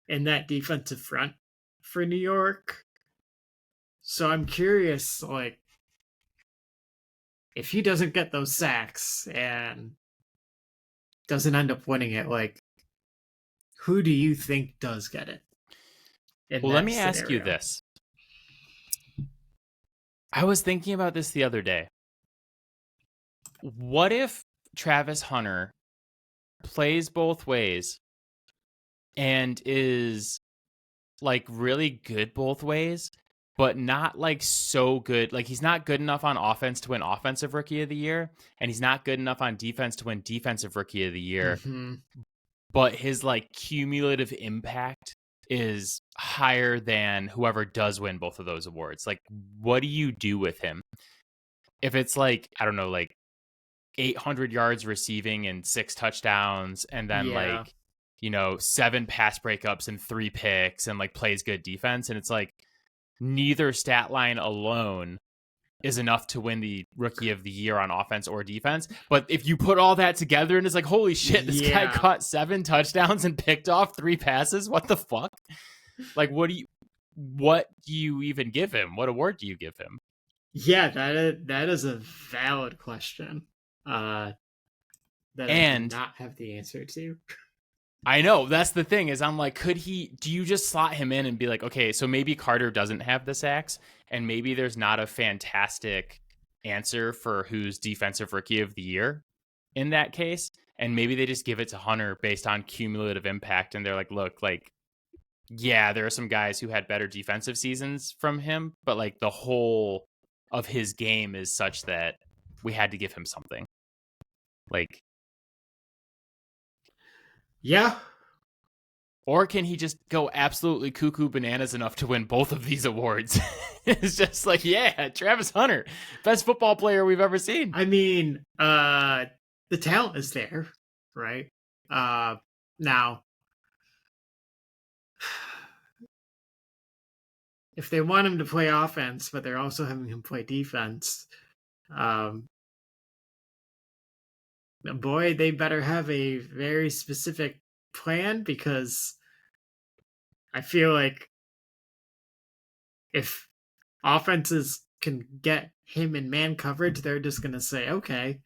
in that defensive front for New York. So I'm curious, like, if he doesn't get those sacks and doesn't end up winning it, like, who do you think does get it? Well, let me ask you this. I was thinking about this the other day. What if Travis Hunter plays both ways and is like really good both ways, but not like so good. Like he's not good enough on offense to win offensive rookie of the year, and he's not good enough on defense to win defensive rookie of the year. Mm-hmm. But his like cumulative impact is higher than whoever does win both of those awards. Like, what do you do with him? If it's like, I don't know, like 800 yards receiving and 6 touchdowns, and then Yeah. like, 7 pass breakups and 3 picks and like plays good defense. And it's like neither stat line alone is enough to win the rookie of the year on offense or defense. But if you put all that together and it's like, holy shit, this guy Yeah. caught 7 touchdowns and picked off 3 passes. What the fuck? Like, what do you even give him? What award do you give him? Yeah, that is a valid question. That I do And not have the answer to. I know that's the thing is I'm like, do you just slot him in and be like, okay, so maybe Carter doesn't have the sacks and maybe there's not a fantastic answer for who's defensive rookie of the year in that case. And maybe they just give it to Hunter based on cumulative impact. And they're like, look, like, yeah, there are some guys who had better defensive seasons from him, but like the whole of his game is such that we had to give him something. Like, Yeah. or can he just go absolutely cuckoo bananas enough to win both of these awards? It's just like, yeah, Travis Hunter, best football player we've ever seen. I mean, the talent is there, right? Now, if they want him to play offense, but they're also having him play defense, um, boy, they better have a very specific plan because I feel like if offenses can get him in man coverage, they're just going to say, okay,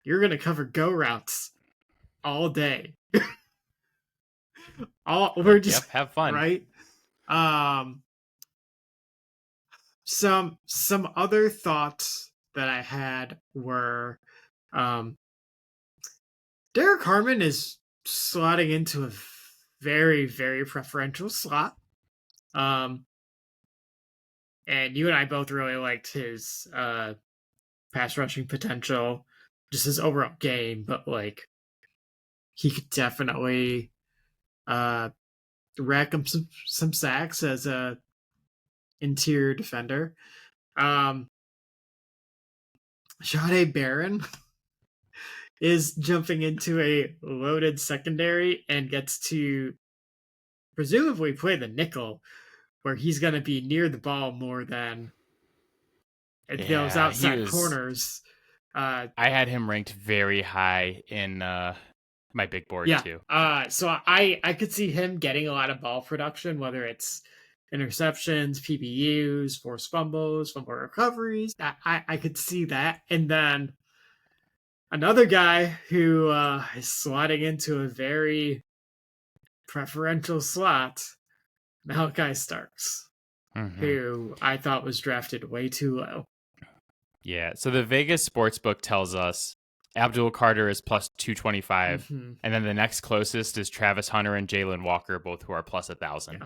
you're going to cover go routes all day. We're just Yep, have fun. right. Some other thoughts that I had were Derek Harmon is slotting into a very, very preferential slot. And you and I both really liked his pass rushing potential, just his overall game, but like he could definitely rack up some sacks as a interior defender. Jahdae Barron is jumping into a loaded secondary and gets to presumably play the nickel, where he's going to be near the ball more than those Yeah, outside corners. I had him ranked very high in my big board Yeah. too. So I could see him getting a lot of ball production, whether it's interceptions, PBUs, forced fumbles, fumble recoveries. I could see that. And then another guy who is slotting into a very preferential slot, Malachi Starks, who I thought was drafted way too low. Yeah, so the Vegas Sportsbook tells us Abdul Carter is plus 225, and then the next closest is Travis Hunter and Jalen Walker, both who are plus 1,000. Yeah.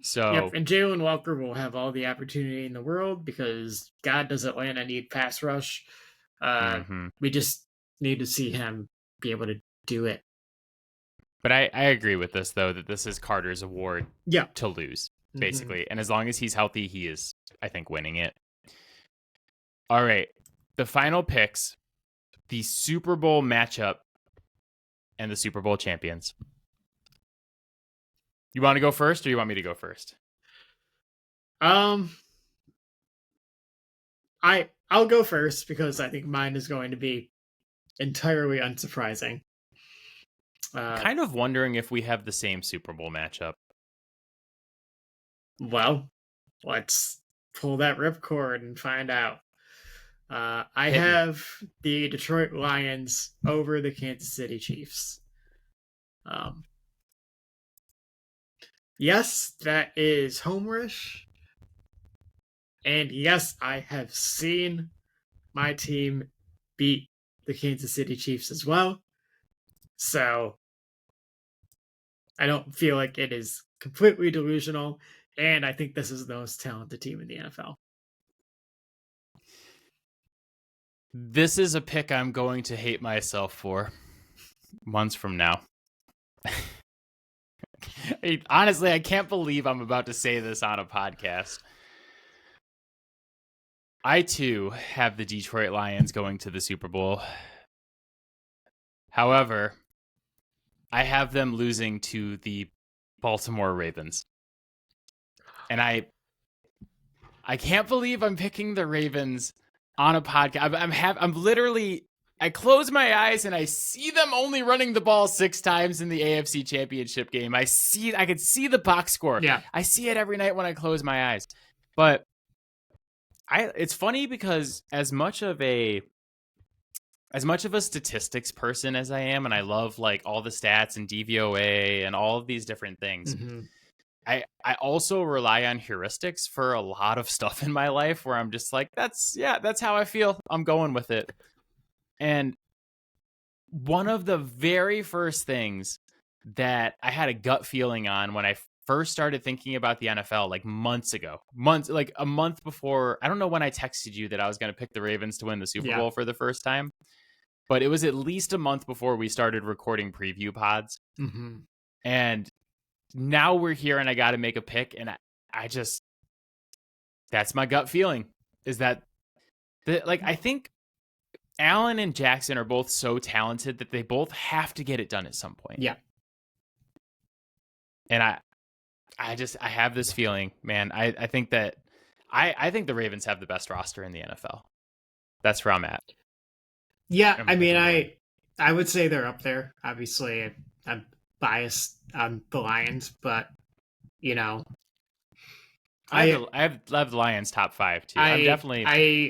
So yep, and Jalen Walker will have all the opportunity in the world because God does Atlanta need pass rush. We just need to see him be able to do it. But I agree with this, though, that this is Carter's award to lose, basically. And as long as he's healthy, he is, I think, winning it. All right. The final picks, the Super Bowl matchup, and the Super Bowl champions. You want to go first, or you want me to go first? I'll go first because I think mine is going to be entirely unsurprising. Kind of wondering if we have the same Super Bowl matchup. Well, let's pull that ripcord and find out. I have the Detroit Lions over the Kansas City Chiefs. Yes, that is homerish. And yes, I have seen my team beat the Kansas City Chiefs as well. So I don't feel like it is completely delusional. And I think this is the most talented team in the NFL. This is a pick I'm going to hate myself for months from now. Honestly, I can't believe I'm about to say this on a podcast. I, too, have the Detroit Lions going to the Super Bowl. However, I have them losing to the Baltimore Ravens. And I can't believe I'm picking the Ravens on a podcast. I'm literally, I close my eyes and I see them only running the ball 6 times in the AFC Championship game. I could see the box score. Yeah. I see it every night when I close my eyes. But it's funny because as much of a statistics person as I am, and I love like all the stats and DVOA and all of these different things, I also rely on heuristics for a lot of stuff in my life where I'm just like, that's how I feel. I'm going with it. And one of the very first things that I had a gut feeling on when I first started thinking about the NFL, like like a month before, I don't know when I texted you that I was going to pick the Ravens to win the Super Bowl for the first time, but it was at least a month before we started recording preview pods. And now we're here and I got to make a pick. And I just, that's my gut feeling, is that I think Allen and Jackson are both so talented that they both have to get it done at some point. Yeah. And I have this feeling, man. I think that I think the Ravens have the best roster in the NFL. That's where I'm at. Yeah, I mean, I would say they're up there. Obviously, I'm biased on the Lions, but you know, I have the Lions top 5 too. I'm definitely.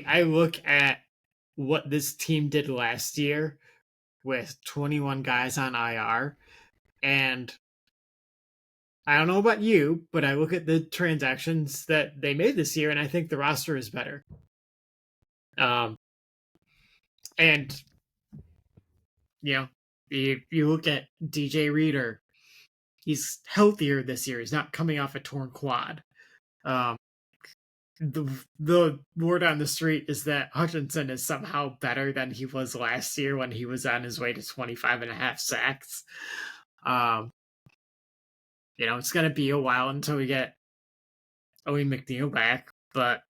I look at what this team did last year with 21 guys on IR, and I don't know about you, but I look at the transactions that they made this year, and I think the roster is better. And you know, if you look at DJ Reader, he's healthier this year. He's not coming off a torn quad. The word on the street is that Hutchinson is somehow better than he was last year when he was on his way to 25.5 sacks. It's going to be a while until we get Owen McNeil back, but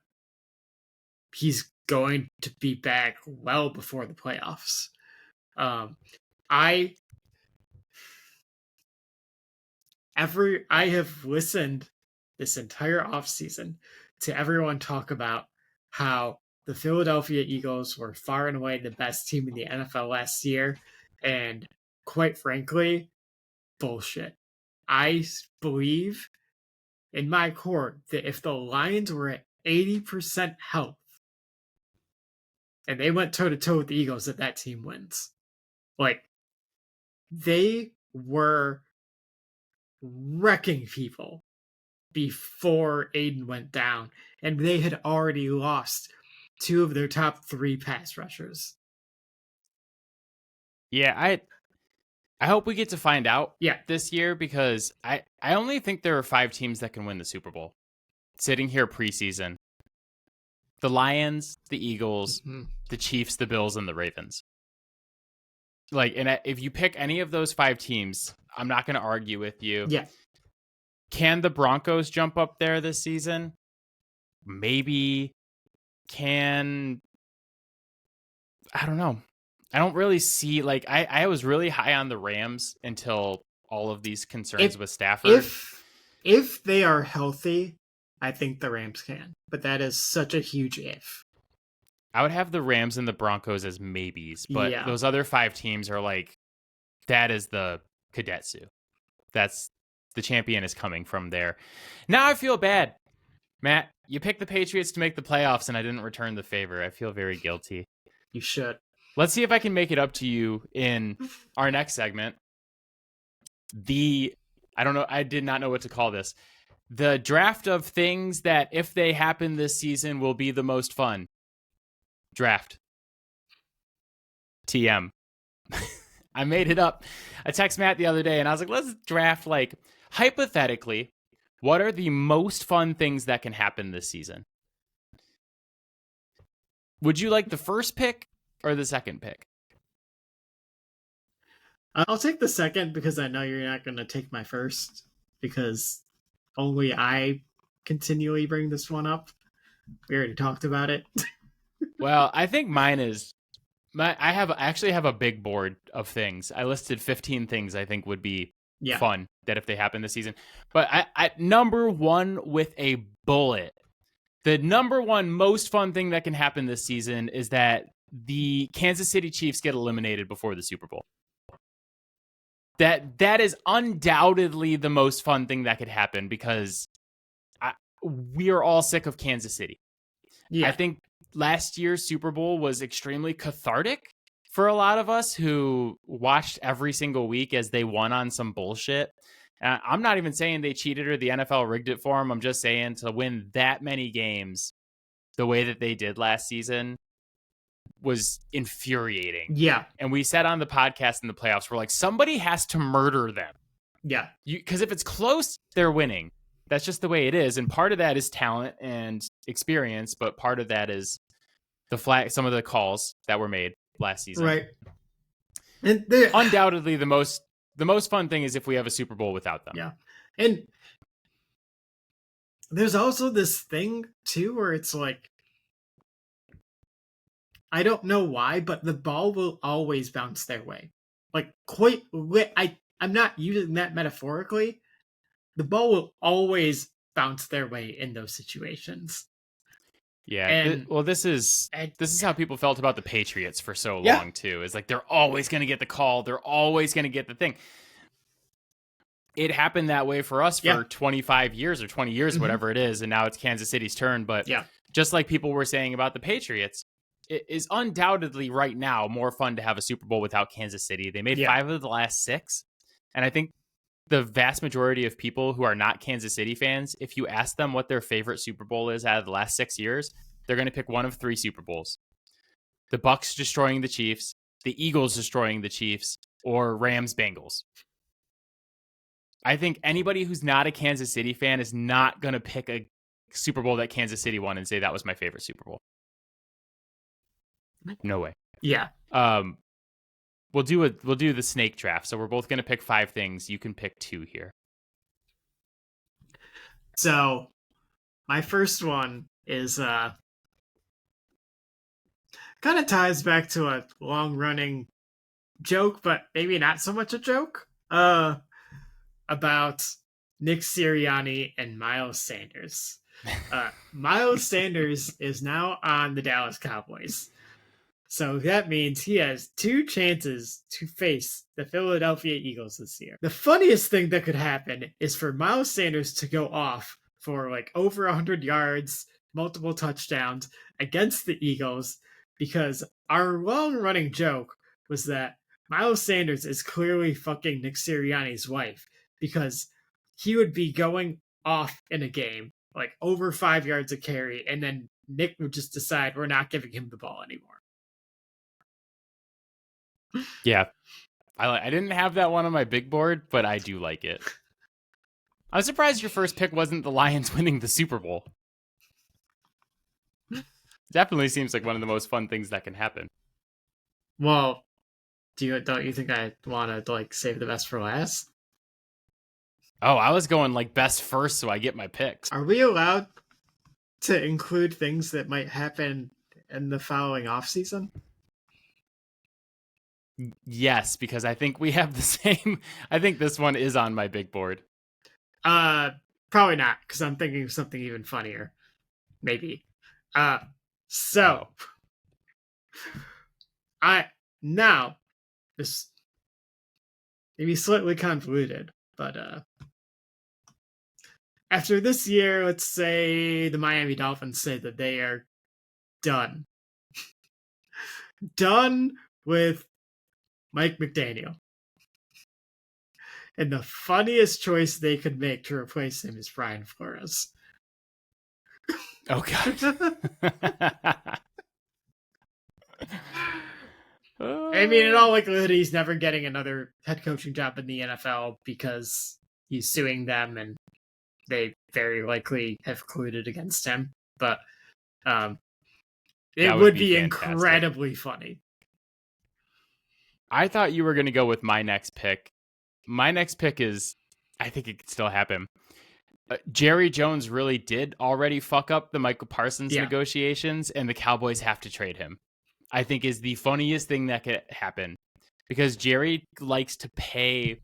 he's going to be back well before the playoffs. I have listened this entire offseason to everyone talk about how the Philadelphia Eagles were far and away the best team in the NFL last year, and quite frankly, bullshit. I believe in my core that if the Lions were at 80% health and they went toe-to-toe with the Eagles, that team wins. Like, they were wrecking people before Aiden went down, and they had already lost 2 of their top 3 pass rushers. Yeah, I hope we get to find out this year, because I only think there are 5 teams that can win the Super Bowl. Sitting here preseason, the Lions, the Eagles, the Chiefs, the Bills, and the Ravens. Like, and if you pick any of those 5 teams, I'm not going to argue with you. Yeah. Can the Broncos jump up there this season? Maybe. I don't know. I don't really see, like, I was really high on the Rams until all of these concerns with Stafford. If they are healthy, I think the Rams can. But that is such a huge if. I would have the Rams and the Broncos as maybes, but those other 5 teams are like, that is the Kadetsu. That's the champion is coming from there. Now I feel bad. Matt, you picked the Patriots to make the playoffs and I didn't return the favor. I feel very guilty. You should. Let's see if I can make it up to you in our next segment. I don't know, I did not know what to call this. The draft of things that, if they happen this season, will be the most fun. Draft. TM. I made it up. I texted Matt the other day and I was like, let's draft, like, hypothetically, What are the most fun things that can happen this season? Would you like the first pick or the second pick? I'll take the second because I know you're not going to take my first because only I continually bring this one up. We already talked about it. Well, I think mine is I actually have a big board of things. I listed 15 things I think would be fun that if they happen this season. But I number one with a bullet. The number one most fun thing that can happen this season is that the Kansas City Chiefs get eliminated before the Super Bowl. That is undoubtedly the most fun thing that could happen because we are all sick of Kansas City. Yeah. I think last year's Super Bowl was extremely cathartic for a lot of us who watched every single week as they won on some bullshit. I'm not even saying they cheated or the NFL rigged it for them. I'm just saying to win that many games the way that they did last season was infuriating. Yeah. And we said on the podcast in the playoffs, we're like, somebody has to murder them. Yeah. Because if it's close, they're winning. That's just the way it is. And part of that is talent and experience, but part of that is some of the calls that were made last season. Right. And undoubtedly the most fun thing is if we have a Super Bowl without them. Yeah. And there's also this thing too where it's like, I don't know why, but the ball will always bounce their way. Like I'm not using that metaphorically. The ball will always bounce their way in those situations. Yeah. This is how people felt about the Patriots for so long too. It's like they're always going to get the call. They're always going to get the thing. It happened that way for us for 25 years or 20 years, whatever it is. And now it's Kansas City's turn. But just like people were saying about the Patriots, it is undoubtedly right now more fun to have a Super Bowl without Kansas City. They made 5 of the last 6. And I think the vast majority of people who are not Kansas City fans, if you ask them what their favorite Super Bowl is out of the last 6 years, they're going to pick one of 3 Super Bowls. The Bucs destroying the Chiefs, the Eagles destroying the Chiefs, or Rams Bengals. I think anybody who's not a Kansas City fan is not going to pick a Super Bowl that Kansas City won and say that was my favorite Super Bowl. No way. Yeah. We'll do the snake draft. So we're both going to pick 5 things. You can pick 2 here. So my first one is kind of ties back to a long-running joke, but maybe not so much a joke. About Nick Sirianni and Miles Sanders. Miles Sanders is now on the Dallas Cowboys. So that means he has 2 chances to face the Philadelphia Eagles this year. The funniest thing that could happen is for Miles Sanders to go off for like over 100 yards, multiple touchdowns against the Eagles, because our long-running joke was that Miles Sanders is clearly fucking Nick Sirianni's wife, because he would be going off in a game, like over 5 yards a carry, and then Nick would just decide we're not giving him the ball anymore. Yeah. I didn't have that one on my big board, but I do like it. I'm surprised your first pick wasn't the Lions winning the Super Bowl. Definitely seems like one of the most fun things that can happen. Well, don't you think I want to like save the best for last? Oh, I was going like best first so I get my picks. Are we allowed to include things that might happen in the following offseason? Yes, because I think we have the same. I think this one is on my big board. Probably not, because I'm thinking of something even funnier. Maybe. So this may be slightly convoluted, but after this year, let's say the Miami Dolphins say that they are done. Done with Mike McDaniel. And the funniest choice they could make to replace him is Brian Flores. Oh, God. I mean, in all likelihood, he's never getting another head coaching job in the NFL because he's suing them and they very likely have colluded against him. But it That would be be fantastic. incredibly funny. I thought you were going to go with my next pick. My next pick is, I think it could still happen. Jerry Jones really did already fuck up the Michael Parsons negotiations, and the Cowboys have to trade him. I think is the funniest thing that could happen, because Jerry likes to pay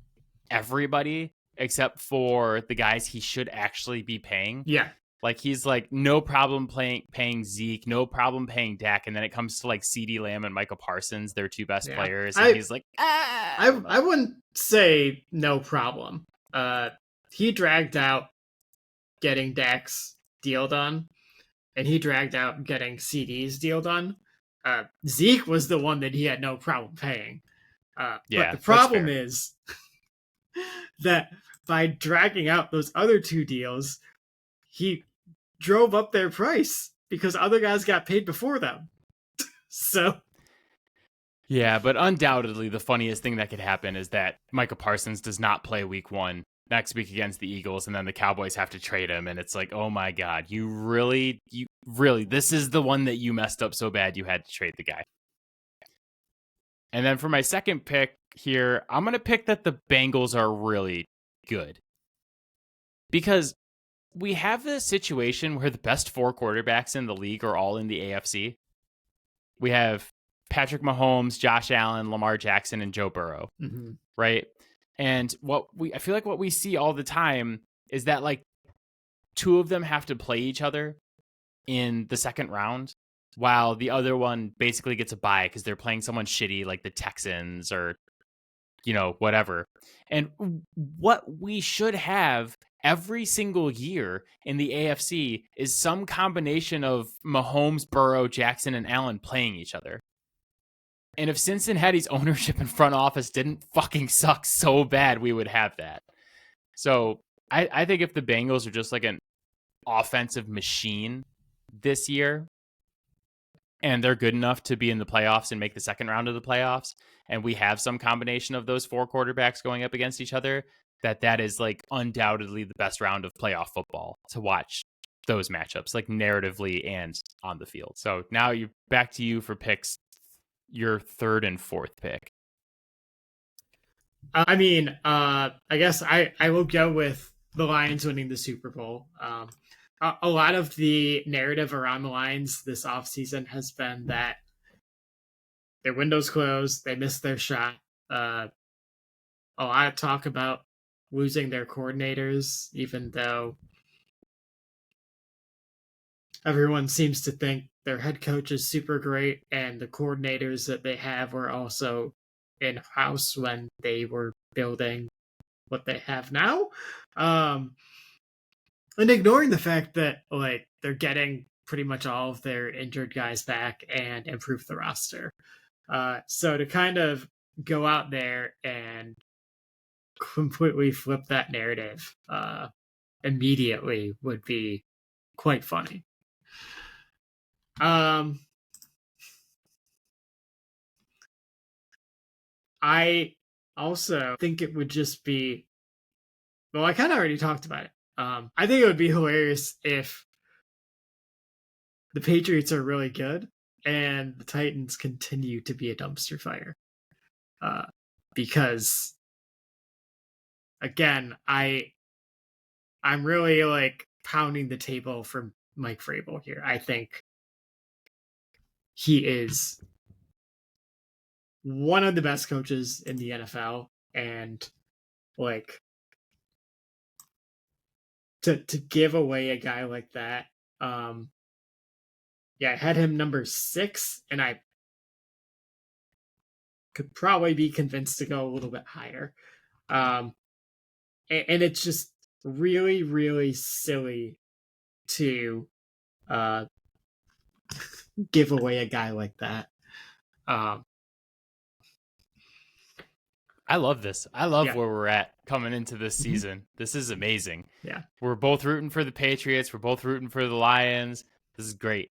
everybody except for the guys he should actually be paying. Yeah. Like, he's like, no problem paying Zeke, no problem paying Dak. And then it comes to like CeeDee Lamb and Michael Parsons, their two best players. And he's like, I wouldn't say no problem. He dragged out getting Dak's deal done, and he dragged out getting CD's deal done. Zeke was the one that he had no problem paying. But the problem is that by dragging out those other two deals, he drove up their price because other guys got paid before them. So yeah, but undoubtedly the funniest thing that could happen is that Michael Parsons does not play week 1 next week against the Eagles, and then the Cowboys have to trade him, and it's like, oh my God, you really, this is the one that you messed up so bad you had to trade the guy. And then for my second pick here, I'm going to pick that the Bengals are really good. Because we have this situation where the best 4 quarterbacks in the league are all in the AFC. We have Patrick Mahomes, Josh Allen, Lamar Jackson, and Joe Burrow, right? And I feel like what we see all the time is that like 2 of them have to play each other in the second round, while the other one basically gets a bye because they're playing someone shitty like the Texans or, whatever. And what we should have every single year in the AFC is some combination of Mahomes, Burrow, Jackson, and Allen playing each other. And if Cincinnati's ownership and front office didn't fucking suck so bad, we would have that. So I think if the Bengals are just like an offensive machine this year, and they're good enough to be in the playoffs and make the second round of the playoffs, and we have some combination of those 4 quarterbacks going up against each other, that is like undoubtedly the best round of playoff football to watch those matchups, like narratively and on the field. So now back to you for picks, your third and fourth pick. I mean, I guess I will go with the Lions winning the Super Bowl. A lot of the narrative around the Lions this offseason has been that their window's closed, they missed their shot. A lot of talk about losing their coordinators, even though everyone seems to think their head coach is super great, and the coordinators that they have were also in-house when they were building what they have now. And ignoring the fact that like they're getting pretty much all of their injured guys back and improve the roster. So to kind of go out there and completely flip that narrative immediately would be quite funny. I also think it would just be, well, I kind of already talked about it. I think it would be hilarious if the Patriots are really good and the Titans continue to be a dumpster fire. Because again, I'm really like pounding the table for Mike Vrabel here. I think he is one of the best coaches in the NFL, and like to give away a guy like that. Yeah, I had him number 6, and I could probably be convinced to go a little bit higher. And it's just really, really silly to give away a guy like that. I love this. I love where we're at coming into this season. This is amazing. Yeah. We're both rooting for the Patriots. We're both rooting for the Lions. This is great.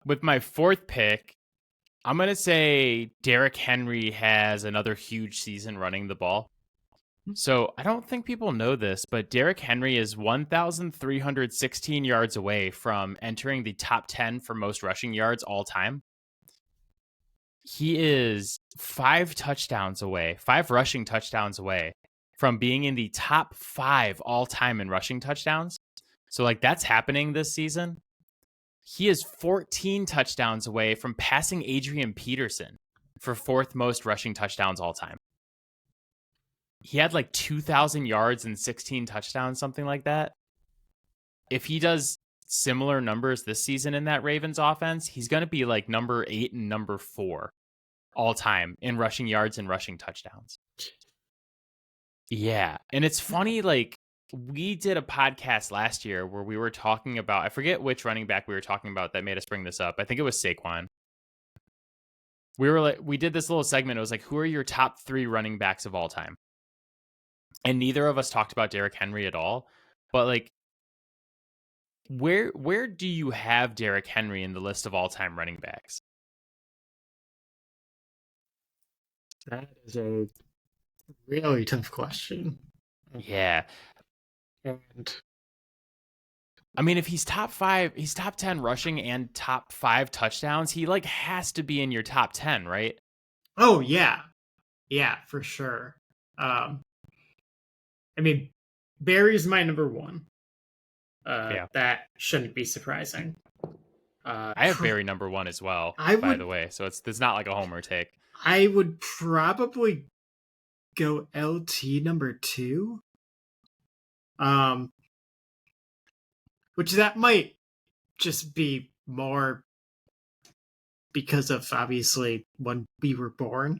With my fourth pick, I'm going to say Derrick Henry has another huge season running the ball. So I don't think people know this, but Derrick Henry is 1,316 yards away from entering the top 10 for most rushing yards all time. He is 5 rushing touchdowns away from being in the top 5 all time in rushing touchdowns. So, like, that's happening this season. He is 14 touchdowns away from passing Adrian Peterson for 4th most rushing touchdowns all time. He had like 2,000 yards and 16 touchdowns, something like that. If he does similar numbers this season in that Ravens offense, he's going to be like number 8 and number 4 all time in rushing yards and rushing touchdowns. Yeah. And it's funny, like, we did a podcast last year where we were talking about, I forget which running back we were talking about that made us bring this up. I think it was Saquon. We did this little segment. It was like, who are your top 3 running backs of all time? And neither of us talked about Derrick Henry at all. But like, where do you have Derrick Henry in the list of all-time running backs? That is a really tough question. Yeah. And I mean, if he's top 5, he's top 10 rushing and top 5 touchdowns, he like has to be in your top 10, right? oh yeah. Yeah, for sure. I mean, Barry's my number 1. Yeah. That shouldn't be surprising. I have Barry number 1 as well, I by would the way. So it's not like a homer take. I would probably go LT number 2. Which that might just be more because of obviously when we were born.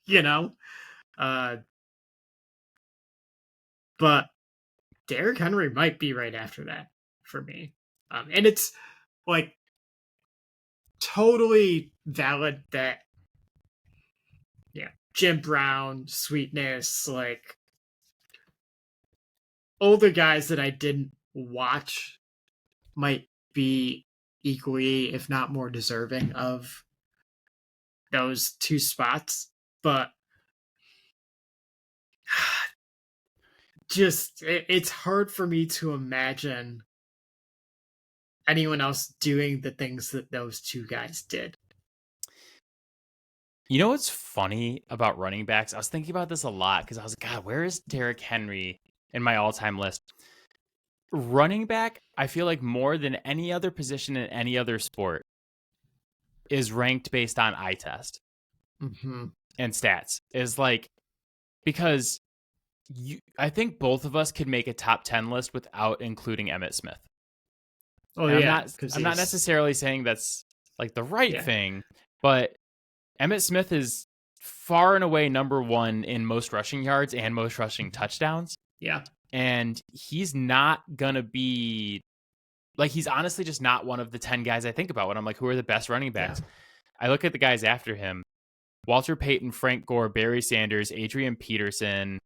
You know. But Derrick Henry might be right after that for me. And it's like totally valid that Jim Brown, Sweetness, like older guys that I didn't watch might be equally, if not more deserving of those 2 spots. But just it's hard for me to imagine anyone else doing the things that those 2 guys did. You know what's funny about running backs? I was thinking about this a lot because I was like, God, where is Derrick Henry in my all-time list? Running back, I feel like more than any other position in any other sport is ranked based on eye test and stats. Is like, because I think both of us could make a top 10 list without including Emmitt Smith. Oh, and yeah. I'm not necessarily saying that's like the right thing, but Emmitt Smith is far and away number 1 in most rushing yards and most rushing touchdowns. Yeah. And he's not going to be like, he's honestly just not one of the 10 guys I think about when I'm like, who are the best running backs? Yeah. I look at the guys after him: Walter Payton, Frank Gore, Barry Sanders, Adrian Peterson,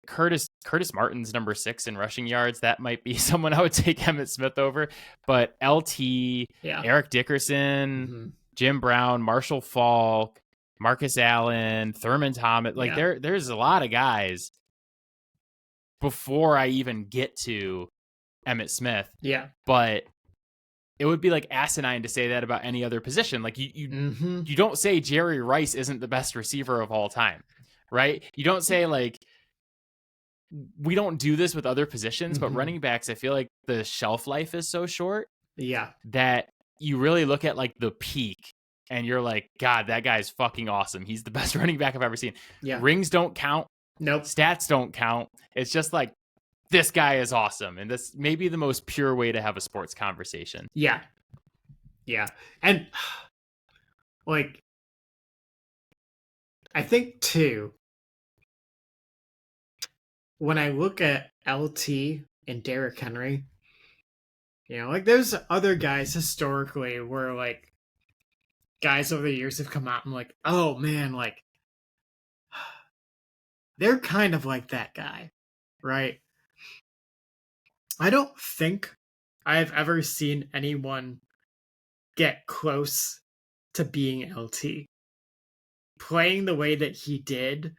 Curtis Martin's number 6 in rushing yards. That might be someone I would take Emmitt Smith over. But LT, Eric Dickerson, Jim Brown, Marshall Faulk, Marcus Allen, Thurman Thomas. Like there's a lot of guys before I even get to Emmitt Smith. Yeah. But it would be like asinine to say that about any other position. Like you don't say Jerry Rice isn't the best receiver of all time, right? You don't say like, we don't do this with other positions, but running backs, I feel like the shelf life is so short. Yeah. That you really look at like the peak and you're like, God, that guy's fucking awesome. He's the best running back I've ever seen. Yeah. Rings don't count. Nope. Stats don't count. It's just like, this guy is awesome. And that's maybe the most pure way to have a sports conversation. Yeah. Yeah. And like, I think too, when I look at LT and Derrick Henry, like there's other guys historically where like guys over the years have come out and like, oh man, like they're kind of like that guy, right? I don't think I've ever seen anyone get close to being LT. Playing the way that he did,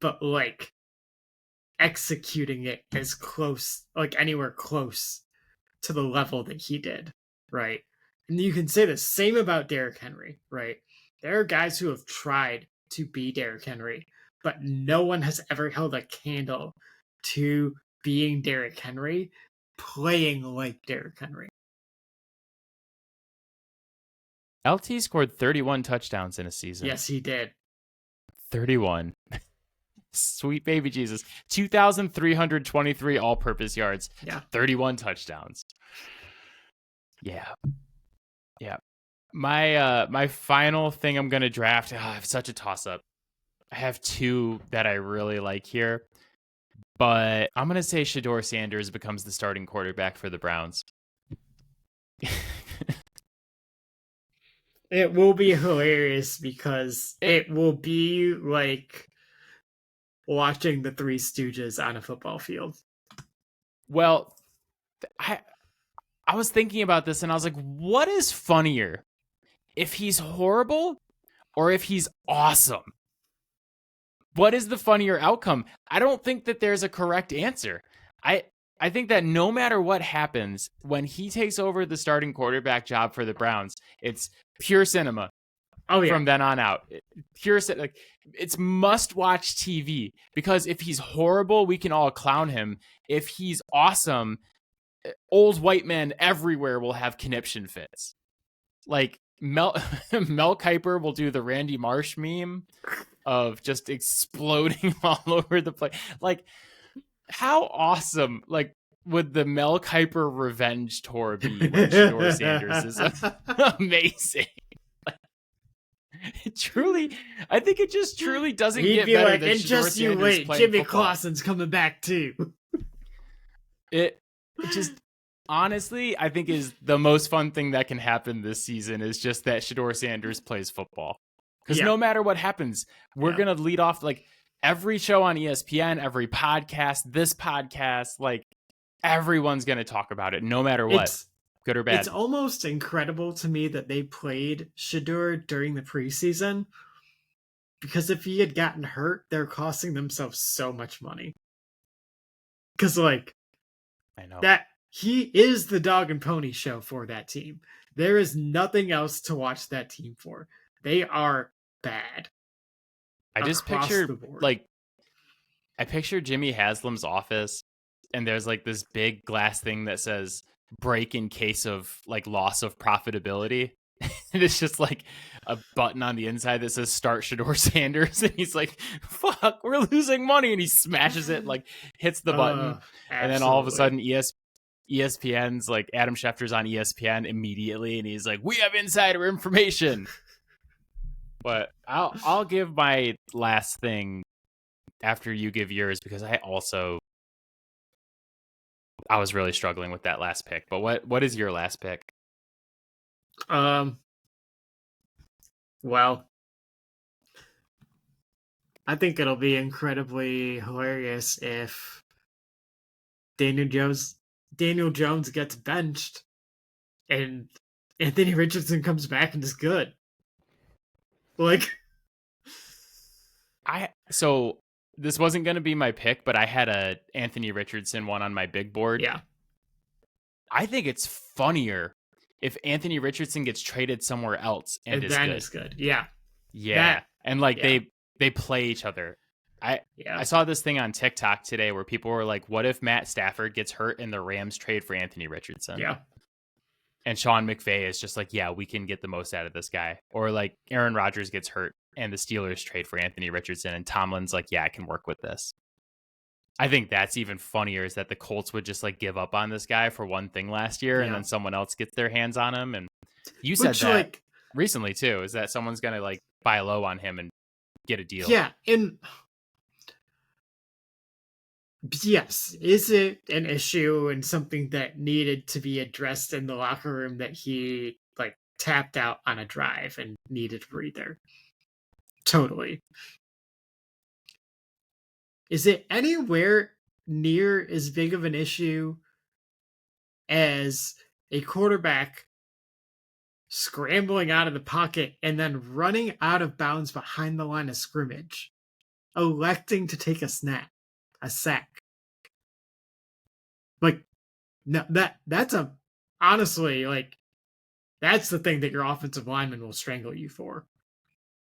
but like executing it as close, like anywhere close to the level that he did, right? And you can say the same about Derrick Henry, right? There are guys who have tried to be Derrick Henry, but no one has ever held a candle to being Derrick Henry, playing like Derrick Henry. LT scored 31 touchdowns in a season. Yes, he did. 31. Sweet baby Jesus. 2,323 all-purpose yards. Yeah. 31 touchdowns. Yeah. Yeah. My final thing I'm going to draft, I have such a toss-up. I have two that I really like here, but I'm going to say Shedeur Sanders becomes the starting quarterback for the Browns. It will be hilarious because it will be like watching the Three Stooges on a football field. Well, I was thinking about this and I was like, what is funnier? If he's horrible or if he's awesome? What is the funnier outcome? I don't think that there's a correct answer. I think that no matter what happens, when he takes over the starting quarterback job for the Browns, it's pure cinema. Oh, yeah. From then on out. Like, it's must-watch TV, because if he's horrible, we can all clown him. If he's awesome, old white men everywhere will have conniption fits. Like, Mel Kiper will do the Randy Marsh meme of just exploding all over the place. Like, how awesome, like, would the Mel Kiper revenge tour be when Shedeur Sanders is amazing? It truly, I think it just truly doesn't get better like, than and Shedeur just you Sanders wait, playing Jimmy football. Clausen's coming back too. It just, honestly, I think is the most fun thing that can happen this season is just that Shedeur Sanders plays football. Because no matter what happens, we're going to lead off, like, every show on ESPN, every podcast, this podcast, like, everyone's going to talk about it no matter what, good or bad. It's almost incredible to me that they played Shedeur during the preseason, because if he had gotten hurt, they're costing themselves so much money. Because, like, I know that he is the dog and pony show for that team. There is nothing else to watch that team for. They are bad. I just picture, like, I picture Jimmy Haslam's office, and there's, like, this big glass thing that says break in case of, like, loss of profitability. And it's just, like, a button on the inside that says start Shedeur Sanders. And he's like, fuck, we're losing money. And he smashes it, like, hits the button. And then all of a sudden, ESPN's, like, Adam Schefter's on ESPN immediately. And he's like, we have insider information. But I'll give my last thing after you give yours, because I was really struggling with that last pick. But what is your last pick? Well, I think it'll be incredibly hilarious if Daniel Jones gets benched and Anthony Richardson comes back and is good. Like, so this wasn't going to be my pick, but I had a Anthony Richardson one on my big board. Yeah. I think it's funnier if Anthony Richardson gets traded somewhere else and is good. Yeah. Yeah. And, like, they play each other. I saw this thing on TikTok today where people were like, what if Matt Stafford gets hurt and the Rams trade for Anthony Richardson? Yeah. And Sean McVay is just like, yeah, we can get the most out of this guy. Or, like, Aaron Rodgers gets hurt and the Steelers trade for Anthony Richardson, and Tomlin's like, yeah, I can work with this. I think that's even funnier, is that the Colts would just, like, give up on this guy for one thing last year, and then someone else gets their hands on him. And you said that, like, recently too, is that someone's going to, like, buy low on him and get a deal. Yeah. And yes, is it an issue and something that needed to be addressed in the locker room that he, like, tapped out on a drive and needed a breather? Totally. Is it anywhere near as big of an issue as a quarterback scrambling out of the pocket and then running out of bounds behind the line of scrimmage electing to take a sack. Like, no, that's honestly, like, that's the thing that your offensive lineman will strangle you for.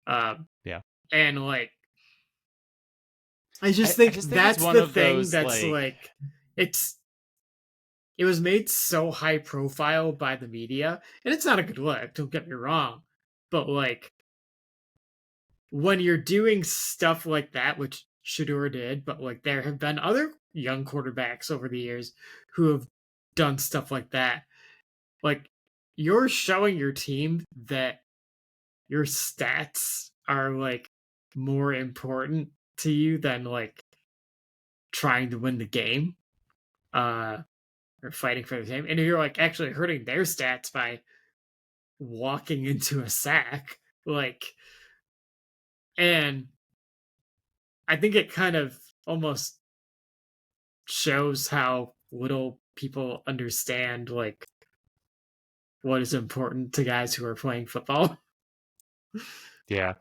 Yeah. And like, I just think think it's that's one the of thing those that's like, it was made so high profile by the media, and it's not a good look, don't get me wrong. But like, when you're doing stuff like that, which Shador did, but like there have been other young quarterbacks over the years who have done stuff like that. Like, you're showing your team that your stats are like more important to you than like trying to win the game, or fighting for the game. And you're like actually hurting their stats by walking into a sack. Like, and I think it kind of almost shows how little people understand like what is important to guys who are playing football. Yeah.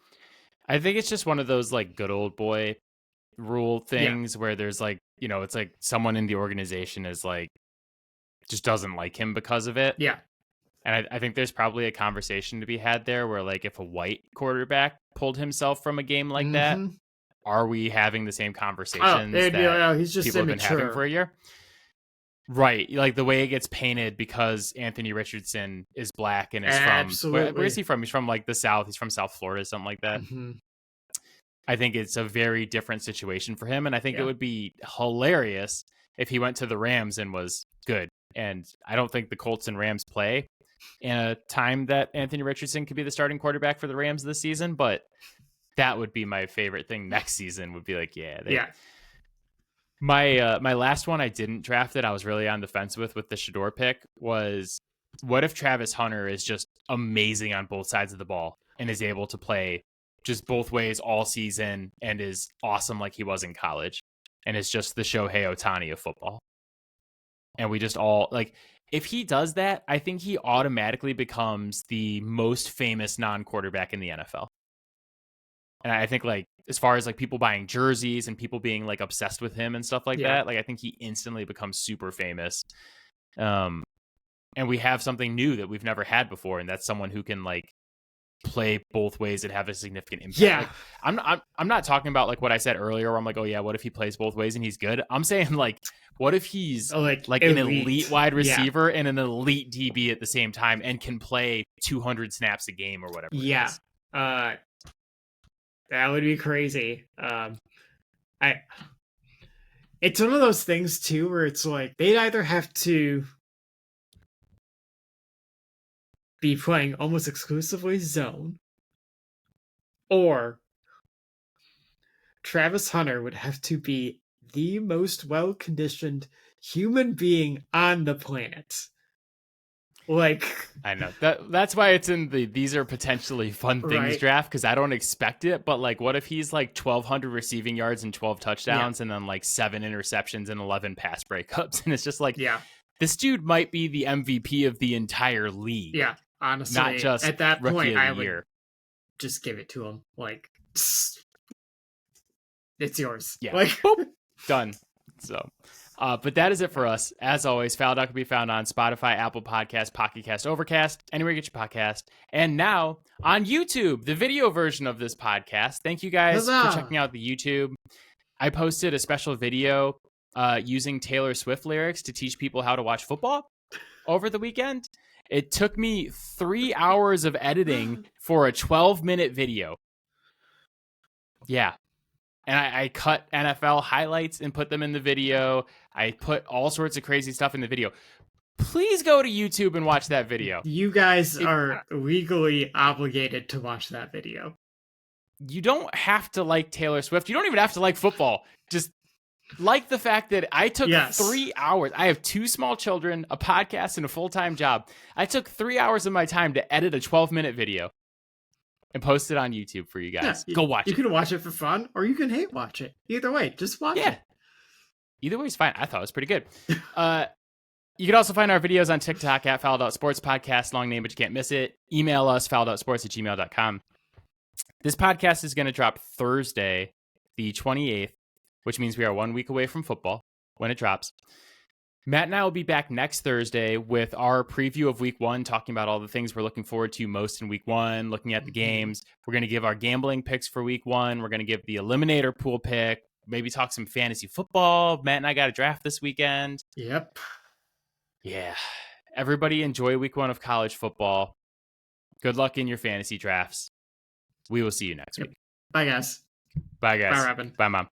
I think it's just one of those like good old boy rule Yeah. things where there's like, it's like someone in the organization is like, just doesn't like him because of it. Yeah. And I think there's probably a conversation to be had there where like if a white quarterback pulled himself from a game like that, are we having the same conversations they'd be like, that he's just people have been having immature. for a year? Right. Like the way it gets painted because Anthony Richardson is black and is Absolutely. from where is he from? He's from like the South. He's from South Florida, something like that. I think it's a very different situation for him. And I think it would be hilarious if he went to the Rams and was good. And I don't think the Colts and Rams play in a time that Anthony Richardson could be the starting quarterback for the Rams this season. But that would be my favorite thing next season would be like, My last one I didn't draft it. I was really on the fence with the Shador pick was what if Travis Hunter is just amazing on both sides of the ball and is able to play just both ways all season and is awesome like he was in college and is just the Shohei Ohtani of football. And we just all like, if he does that, I think he automatically becomes the most famous non-quarterback in the NFL. And I think like, as far as like people buying jerseys and people being like obsessed with him and stuff like that, like I think he instantly becomes super famous. And we have something new that we've never had before. And that's someone who can like play both ways and have a significant impact. Yeah. Like, I'm not talking about like what I said earlier where I'm like, oh yeah, what if he plays both ways and he's good? I'm saying like, what if he's like an elite wide receiver and an elite DB at the same time and can play 200 snaps a game or whatever? Yeah. That would be crazy. It's one of those things too where it's like they'd either have to be playing almost exclusively zone, or Travis Hunter would have to be the most well-conditioned human being on the planet. Like, I know that's why it's in the these are potentially fun things draft, because I don't expect it. But like, what if he's like 1,200 receiving yards and 12 touchdowns and then like 7 interceptions and 11 pass breakups, and it's just like, this dude might be the MVP of the entire league. Yeah, honestly, not just at that point, I would year. Just give it to him. Like, it's yours. Yeah, like boop, done. So. But that is it for us. As always, Fouled Out can be found on Spotify, Apple Podcasts, Pocket Cast, Overcast, anywhere you get your podcast. And now on YouTube, the video version of this podcast. Thank you guys for checking out the YouTube. I posted a special video using Taylor Swift lyrics to teach people how to watch football over the weekend. It took me 3 hours of editing for a 12-minute video. Yeah. And I cut NFL highlights and put them in the video. I put all sorts of crazy stuff in the video. Please go to YouTube and watch that video. You guys are legally obligated to watch that video. You don't have to like Taylor Swift. You don't even have to like football. Just like the fact that I took 3 hours. I have 2 small children, a podcast, and a full-time job. I took 3 hours of my time to edit a 12-minute video and post it on YouTube for you guys. Go watch it. You can watch it for fun, or you can hate watch it. Either way, just watch it. Either way is fine. I thought it was pretty good. You can also find our videos on TikTok at Fouled Out Sports Podcast. Long name, but you can't miss it. Email us, fouledoutsports@gmail.com. This podcast is going to drop Thursday, the 28th, which means we are 1 week away from football when it drops. Matt and I will be back next Thursday with our preview of week 1, talking about all the things we're looking forward to most in week 1, looking at the games. We're going to give our gambling picks for week 1. We're going to give the eliminator pool pick, maybe talk some fantasy football. Matt and I got a draft this weekend. Yep. Yeah. Everybody enjoy week 1 of college football. Good luck in your fantasy drafts. We will see you next week. Bye, guys. Bye, guys. Bye, Robin. Bye, Mom.